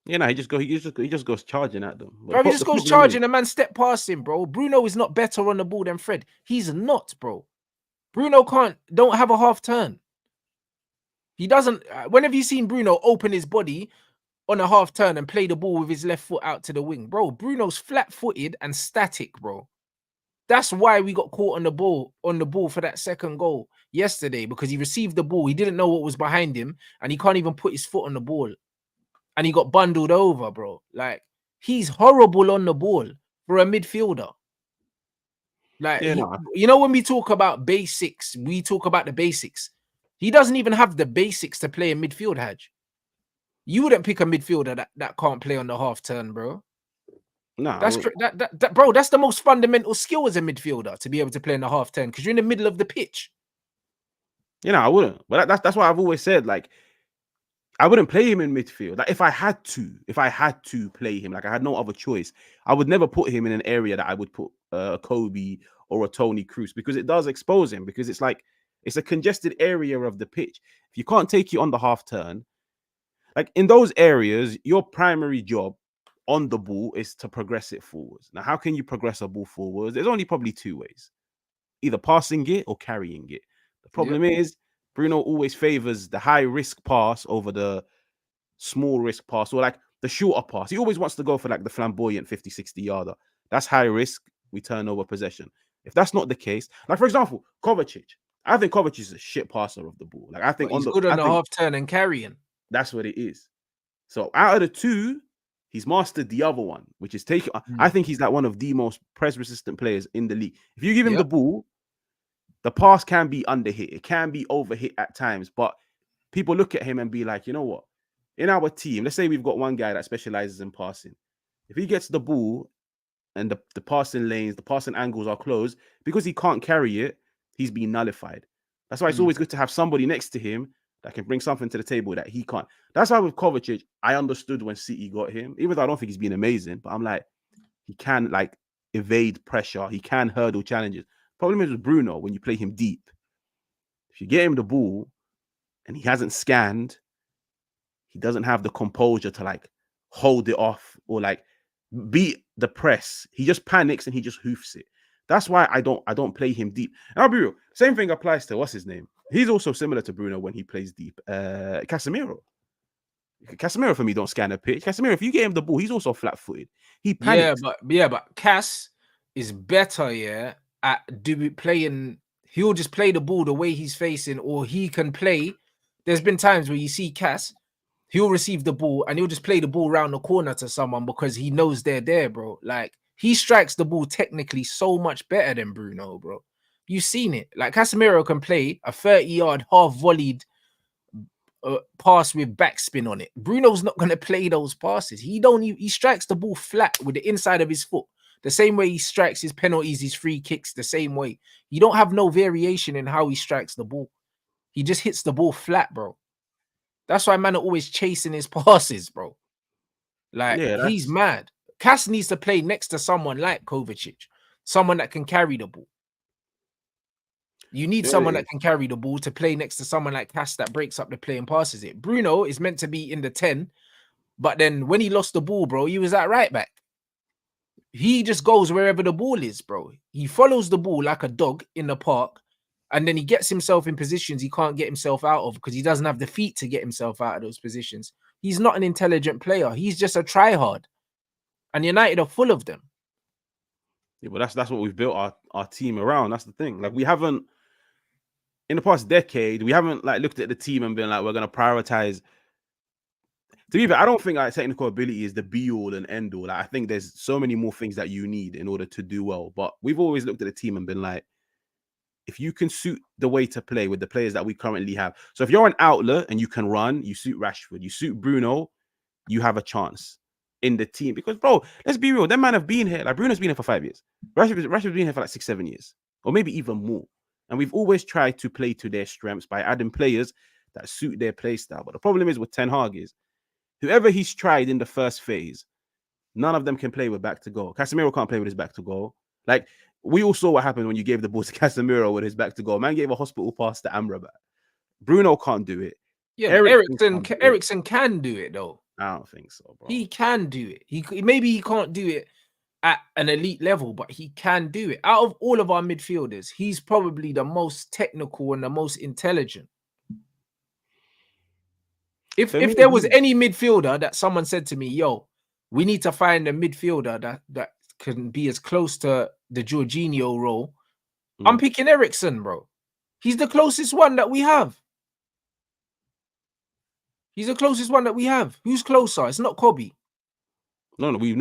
Speaker 2: Yeah, no, he just goes charging at them. But
Speaker 1: Bro, he just
Speaker 2: the
Speaker 1: goes
Speaker 2: problem is,
Speaker 1: charging, a man step past him, bro. Bruno is not better on the ball than Fred. He's not, bro. Bruno don't have a half turn. He doesn't. When have you seen Bruno open his body on a half turn and play the ball with his left foot out to the wing? Bro, Bruno's flat-footed and static, bro. That's why we got caught on the ball for that second goal yesterday, because he received the ball. He didn't know what was behind him, and he can't even put his foot on the ball. And he got bundled over, bro. Like, he's horrible on the ball for a midfielder. Like,
Speaker 2: yeah,
Speaker 1: you know, when we talk about basics, we talk about the basics. He doesn't even have the basics to play in midfield, Haj. You wouldn't pick a midfielder that can't play on the half turn, bro.
Speaker 2: nah,
Speaker 1: That's bro. That's the most fundamental skill as a midfielder, to be able to play in the half turn, because you're in the middle of the pitch.
Speaker 2: you know, I wouldn't. But that's why I've always said, like, I wouldn't play him in midfield. Like, if I had to play him, like I had no other choice, I would never put him in an area that I would put a Kobe or a Tony Cruz, because it does expose him, because it's like it's a congested area of the pitch. If you can't take you on the half turn, like in those areas, your primary job on the ball is to progress it forwards. Now, how can you progress a ball forwards? There's only probably two ways: either passing it or carrying it. The problem is Bruno always favors the high risk pass over the small risk pass, or like the shorter pass. He always wants to go for like the flamboyant 50, 60 yarder. That's high risk. We turn over possession. If that's not the case, like for example, Kovacic. I think Kovacic is a shit passer of the ball. Like I think
Speaker 1: he's good on the half turn and carrying.
Speaker 2: That's what it is. So out of the two, he's mastered the other one, which is taking. I think he's like one of the most press resistant players in the league. If you give him the ball, the pass can be underhit, it can be overhit at times, but people look at him and be like, you know what? In our team, let's say we've got one guy that specializes in passing. If he gets the ball and the passing lanes, the passing angles are closed, because he can't carry it, he's being nullified. That's why it's always good to have somebody next to him that can bring something to the table that he can't. That's why with Kovacic, I understood when City got him, even though I don't think he's been amazing, but I'm like, he can like evade pressure, he can hurdle challenges. Problem is with Bruno, when you play him deep, if you get him the ball and he hasn't scanned, he doesn't have the composure to like hold it off or like beat the press. He just panics and he just hoofs it. That's why I don't play him deep. And I'll be real. Same thing applies to what's his name. He's also similar to Bruno when he plays deep. Casemiro. Casemiro for me don't scan a pitch. Casemiro, if you get him the ball, he's also flat-footed. He panics.
Speaker 1: But Cass is better, at playing. He'll just play the ball the way he's facing, or he can play There's been times where you see Cass, he'll receive the ball and he'll just play the ball around the corner to someone because he knows they're there, bro. Like, he strikes the ball technically so much better than Bruno, bro. You've seen it. Like, Casemiro can play a 30-yard half-volleyed pass with backspin on it. Bruno's not going to play those passes. He strikes the ball flat with the inside of his foot. The same way he strikes his penalties, his free kicks, the same way. You don't have no variation in how he strikes the ball. He just hits the ball flat, bro. That's why man are always chasing his passes, bro. Like,
Speaker 2: Yeah,
Speaker 1: he's
Speaker 2: that's
Speaker 1: mad. Cass needs to play next to someone like Kovacic, someone that can carry the ball. You need someone that can carry the ball to play next to someone like Cass that breaks up the play and passes it. Bruno is meant to be in the 10, but then when he lost the ball, bro, he was at right back. He just goes wherever the ball is, bro. He follows the ball like a dog in the park, and then he gets himself in positions he can't get himself out of because he doesn't have the feet to get himself out of those positions. He's not an intelligent player. He's just a tryhard. And United are full of them.
Speaker 2: Yeah, but that's what we've built our team around. That's the thing. Like, we haven't, in the past decade, we haven't like looked at the team and been like, we're gonna prioritize. To be fair, I don't think like technical ability is the be all and end all. Like, I think there's so many more things that you need in order to do well. But we've always looked at the team and been like, if you can suit the way to play with the players that we currently have. So if you're an outlet and you can run, you suit Rashford, you suit Bruno, you have a chance in the team. Because, bro, let's be real. Them man have been here. Like, Bruno's been here for 5 years. Rashford's been here for like 6-7 years. Or maybe even more. And we've always tried to play to their strengths by adding players that suit their play style. But the problem is with Ten Hag is, whoever he's tried in the first phase, none of them can play with back to goal. Casemiro can't play with his back to goal. Like, we all saw what happened when you gave the ball to Casemiro with his back to goal. Man gave a hospital pass to Amrabat. Bruno can't do it.
Speaker 1: Yeah, Eriksen can do it though.
Speaker 2: I don't think so, bro.
Speaker 1: He can do it. Maybe he can't do it at an elite level, but he can do it. Out of all of our midfielders, he's probably the most technical and the most intelligent. If there was any midfielder that someone said to me, yo, we need to find a midfielder that can be as close to the Jorginho role, I'm picking Eriksen, bro. He's the closest one that we have. He's the closest one that we have. Who's closer? It's not Kobe.
Speaker 2: No, we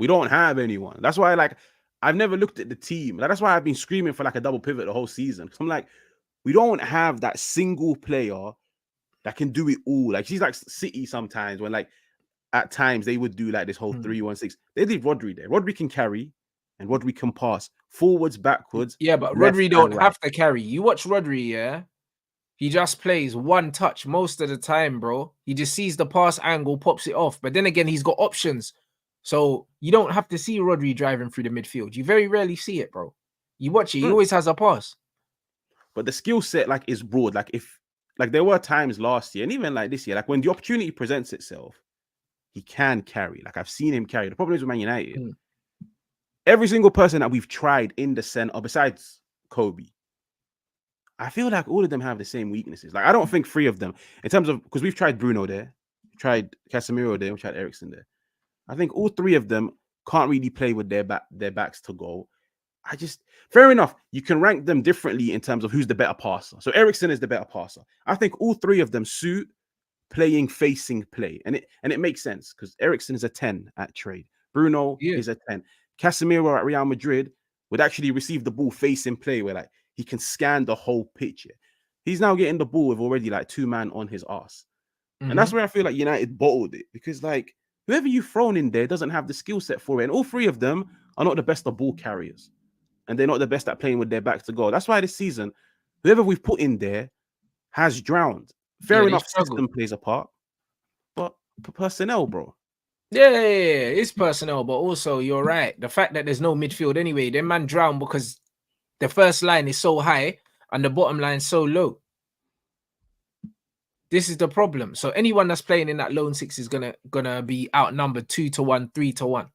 Speaker 2: don't have anyone. That's why, like, I've never looked at the team. Like, that's why I've been screaming for like a double pivot the whole season. Because I'm like, we don't have that single player that can do it all. Like, she's like City sometimes when, like, at times they would do like this whole 3-1-6. They leave Rodri there. Rodri can carry and Rodri can pass forwards, backwards.
Speaker 1: Yeah, but Rodri don't have to carry. You watch Rodri, yeah? He just plays one touch most of the time, bro. He just sees the pass angle, pops it off. But then again, he's got options. So you don't have to see Rodri driving through the midfield. You very rarely see it, bro. You watch it, he always has a pass.
Speaker 2: But the skill set, like, is broad. Like, if, like, there were times last year and even like this year, like, when the opportunity presents itself, he can carry. Like, I've seen him carry. The problem is with Man United, every single person that we've tried in the center, besides Kobe, I feel like all of them have the same weaknesses. Like, I don't think 3 of them, in terms of, because we've tried Bruno there, we tried Casemiro there, we tried Eriksen there. I think all 3 of them can't really play with their backs to goal. Fair enough, you can rank them differently in terms of who's the better passer. So Eriksen is the better passer. I think all 3 of them suit playing facing play. And it makes sense because Eriksen is a 10 at trade. Bruno is a 10. Casemiro at Real Madrid would actually receive the ball facing play where, like, he can scan the whole pitch. He's now getting the ball with already like 2 man on his ass. And that's where I feel like United bottled it, because, like, whoever you've thrown in there doesn't have the skill set for it. And all 3 of them are not the best of ball carriers. And they're not the best at playing with their back to goal. That's why this season, whoever we've put in there has drowned. Fair enough, system plays a part, but personnel, bro.
Speaker 1: Yeah, it's personnel, but also you're right. The fact that there's no midfield anyway, them man drown because the first line is so high and the bottom line so low. This is the problem. So anyone that's playing in that lone 6 is gonna be outnumbered 2-1, 3-1.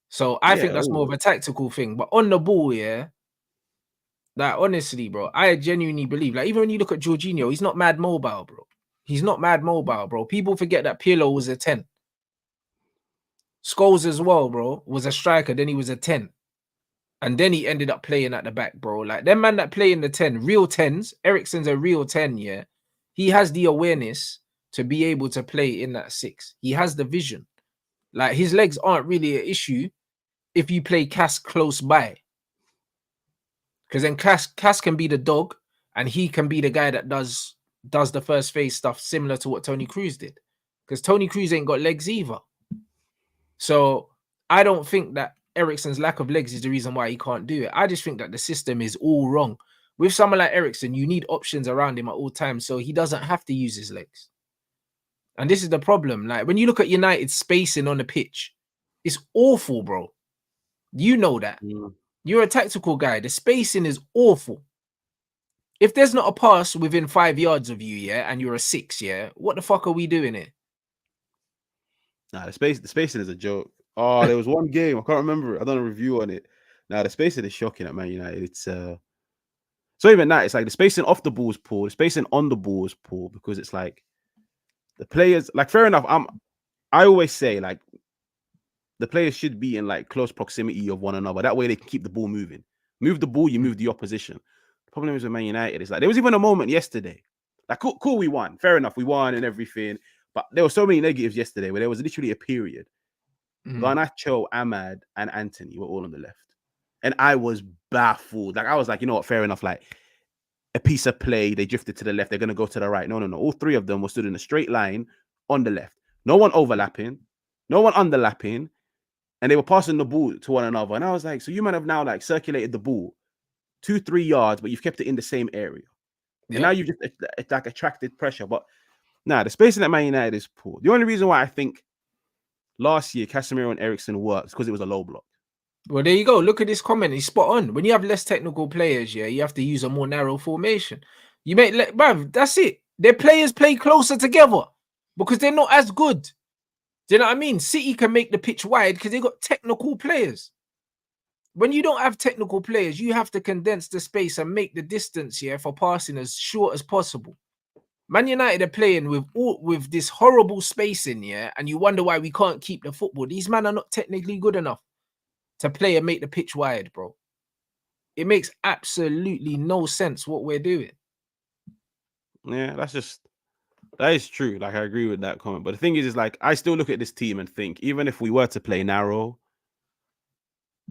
Speaker 1: So I think that's more of a tactical thing. But on the ball, yeah, like, honestly, bro, I genuinely believe, like, even when you look at Jorginho, he's not mad mobile, bro. He's not mad mobile, bro. People forget that Pirlo was a 10. Scholes as well, bro, was a striker. Then he was a 10. And then he ended up playing at the back, bro. Like, them man that play in the 10, real 10s, Eriksen's a real 10, yeah. he has the awareness to be able to play in that 6. He has the vision. Like his legs aren't really an issue if you play Cass close by. Because then Cass can be the dog and he can be the guy that does the first phase stuff similar to what Tony Cruz did. Because Tony Cruz ain't got legs either. So I don't think that Eriksen's lack of legs is the reason why he can't do it. I just think that the system is all wrong. With someone like Eriksen, you need options around him at all times so he doesn't have to use his legs. And this is the problem. Like when you look at United's spacing on the pitch, it's awful, bro. You know that. You're a tactical guy. The spacing is awful. If there's not a pass within 5 yards of you, yeah, and you're a 6, yeah, what the fuck are we doing here?
Speaker 2: Nah, the spacing is a joke. Oh, there was one game, I can't remember it. I done a review on it. Now the spacing is shocking at Man United. It's so even that, it's like the spacing off the ball is poor, the spacing on the ball is poor because it's like the players, like fair enough. I always say like the players should be in like close proximity of one another. That way they can keep the ball moving. Move the ball, you move the opposition. The problem is with Man United, it's like there was even a moment yesterday. Like cool, we won. Fair enough, we won and everything. But there were so many negatives yesterday where there was literally a period. Garnacho, AMAD, and Anthony were all on the left. And I was baffled. Like, I was like, you know what, fair enough. Like, a piece of play, they drifted to the left, they're going to go to the right. No. All 3 of them were stood in a straight line on the left. No one overlapping, no one underlapping, and they were passing the ball to one another. And I was like, so you might have now, like, circulated the ball 2-3 yards, but you've kept it in the same area. Yeah. And now you've just, like, attracted pressure. But, nah, the spacing at Man United is poor. The only reason why I think last year, Casemiro and Eriksen worked because it was a low block.
Speaker 1: Well, there you go. Look at this comment. He's spot on. When you have less technical players, yeah, you have to use a more narrow formation. You make, bruv, that's it. Their players play closer together because they're not as good. Do you know what I mean? City can make the pitch wide because they got technical players. When you don't have technical players, you have to condense the space and make the distance, yeah, for passing as short as possible. Man United are playing with this horrible spacing, yeah, and you wonder why we can't keep the football. These men are not technically good enough to play and make the pitch wide, bro. It makes absolutely no sense what we're doing.
Speaker 2: Yeah, that is true. Like, I agree with that comment. But the thing is like, I still look at this team and think, even if we were to play narrow,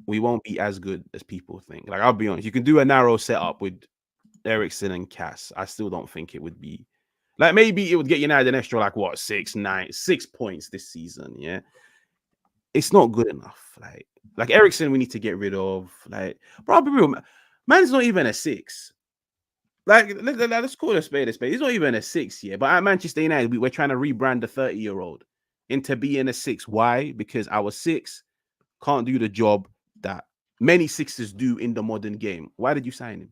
Speaker 2: we won't be as good as people think. Like, I'll be honest, you can do a narrow setup with Eriksen and Cass. I still don't think it would be. Like, maybe it would get United an extra, like, what, 6 points this season, yeah? It's not good enough. Like Eriksen, we need to get rid of. Like, bro, I'll be real, man's not even a 6. Like, let's call a spade a spade. He's not even a 6 yet. But at Manchester United, we're trying to rebrand the 30-year-old into being a 6. Why? Because our 6 can't do the job that many 6s do in the modern game. Why did you sign him?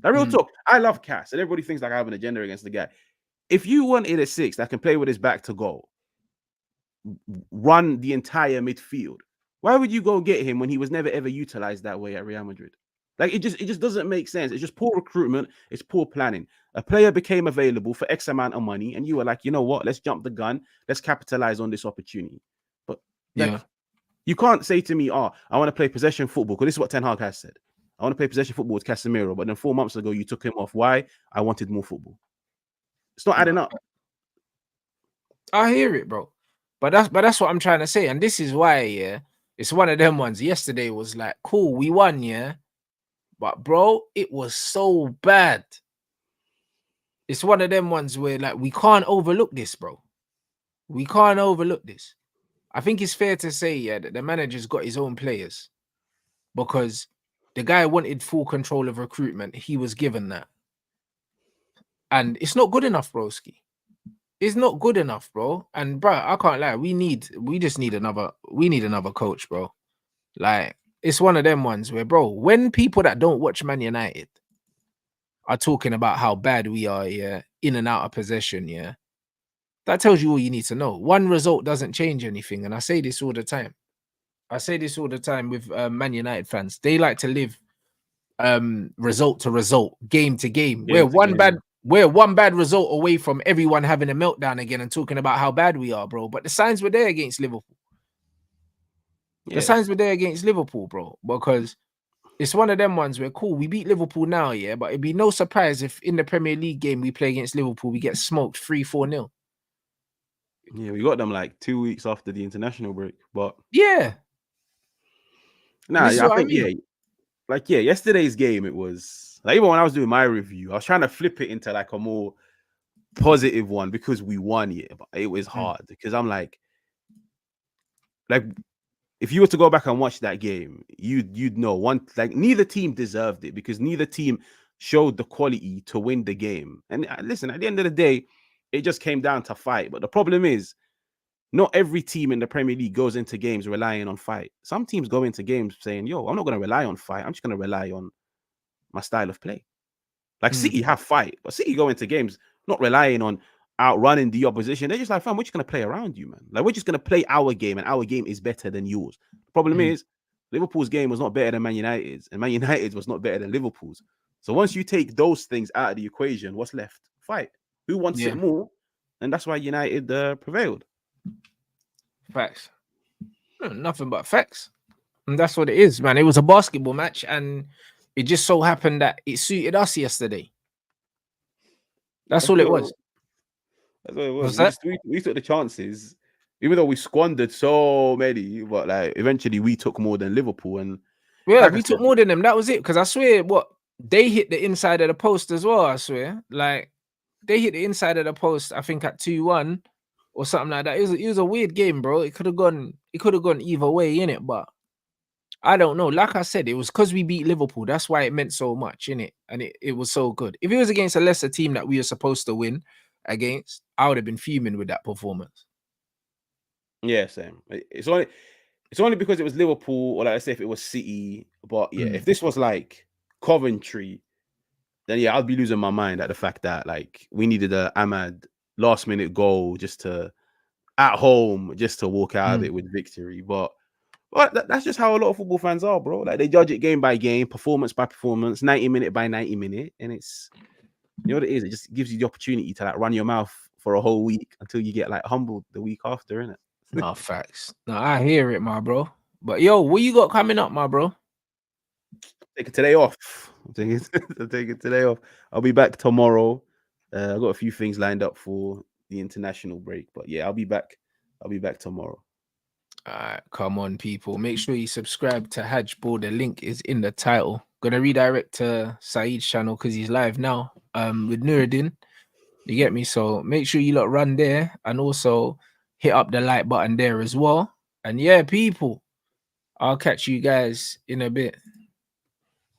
Speaker 2: Like, real talk, I love Cass, and everybody thinks like I have an agenda against the guy. If you wanted a 6 that can play with his back to goal, run the entire midfield, why would you go get him when he was never ever utilized that way at Real Madrid? Like, it just doesn't make sense. It's just poor recruitment. It's poor planning. A player became available for X amount of money, and you were like, you know what? Let's jump the gun. Let's capitalize on this opportunity. But like, you can't say to me, "Oh, I want to play possession football," because this is what Ten Hag has said. I want to play possession football with Casemiro, but then 4 months ago you took him off. Why? I wanted more football. It's not adding up.
Speaker 1: I hear it, bro. But that's what I'm trying to say. And this is why, yeah, it's one of them ones. Yesterday was like, cool, we won, yeah. But bro, it was so bad. It's one of them ones where like we can't overlook this, bro. We can't overlook this. I think it's fair to say, yeah, that the manager's got his own players because the guy wanted full control of recruitment. He was given that. And it's not good enough, broski. It's not good enough, bro. And bro, I can't lie. We need another coach, bro. Like, it's one of them ones where, bro, when people that don't watch Man United are talking about how bad we are, yeah, in and out of possession, yeah, that tells you all you need to know. One result doesn't change anything. And I say this all the time. With Man United fans. They like to live result to result, game to game. We're one bad result away from everyone having a meltdown again and talking about how bad we are, bro. But the signs were there against Liverpool. The signs were there against Liverpool, bro, because it's one of them ones where cool, we beat Liverpool now, yeah, but it'd be no surprise if in the Premier League game we play against Liverpool, we get smoked 3-4-0.
Speaker 2: Yeah, we got them like 2 weeks after the international break. But
Speaker 1: Yeah,
Speaker 2: nah,
Speaker 1: this is
Speaker 2: yeah, I
Speaker 1: what I
Speaker 2: think
Speaker 1: mean.
Speaker 2: yesterday's game, it was like, even when I was doing my review, I was trying to flip it into like a more positive one because we won, yeah, but it was hard because I'm like if you were to go back and watch that game, you'd know neither team deserved it because neither team showed the quality to win the game. And listen, at the end of the day, it just came down to fight. But the problem is, not every team in the Premier League goes into games relying on fight. Some teams go into games saying, "Yo, I'm not going to rely on fight. I'm just going to rely on my style of play." Like City have fight, but City go into games not relying on outrunning the opposition. They're just like, fam, we're just gonna play around you, man. Like we're just gonna play our game, and our game is better than yours. The problem is Liverpool's game was not better than Man United's, and Man United's was not better than Liverpool's. So once you take those things out of the equation, what's left? Fight. Who wants it more? And that's why United prevailed.
Speaker 1: Facts. Nothing but facts. And that's what it is, man. It was a basketball match, and it just so happened that it suited us yesterday. That's all it was.
Speaker 2: That's what it was. We took the chances, even though we squandered so many, but like eventually we took more than Liverpool. And
Speaker 1: yeah,
Speaker 2: like
Speaker 1: we took more than them. That was it. Because I swear, they hit the inside of the post as well. I swear, like they hit the inside of the post. I think at 2-1 or something like that. It was a weird game, bro. It could have gone either way in it, but I don't know. Like I said, it was because we beat Liverpool. That's why it meant so much in it, and it was so good. If it was against a lesser team that we were supposed to win against, I would have been fuming with that performance.
Speaker 2: Yeah, same. It's only because it was Liverpool, or like I say, if it was City. But yeah, if this was like Coventry, then yeah, I'd be losing my mind at the fact that like we needed a AMAD last minute goal at home just to walk out of it with victory. But that's just how a lot of football fans are, bro. Like they judge it game by game, performance by performance, 90-minute by 90-minute, and it's, you know what it is. It just gives you the opportunity to like run your mouth for a whole week until you get like humbled the week after, innit?
Speaker 1: No, facts. No, I hear it, my bro. But yo, what you got coming up, my bro?
Speaker 2: Take it today off. Take it today off. I'll be back tomorrow. I've got a few things lined up for the international break, but yeah, I'll be back tomorrow.
Speaker 1: All right, come on, people. Make sure you subscribe to HAJJBALL. The link is in the title. Gonna redirect to Saeed's channel because he's live now. With Nuruddin. You get me? So make sure you lot run there and also hit up the like button there as well. And yeah, people, I'll catch you guys in a bit.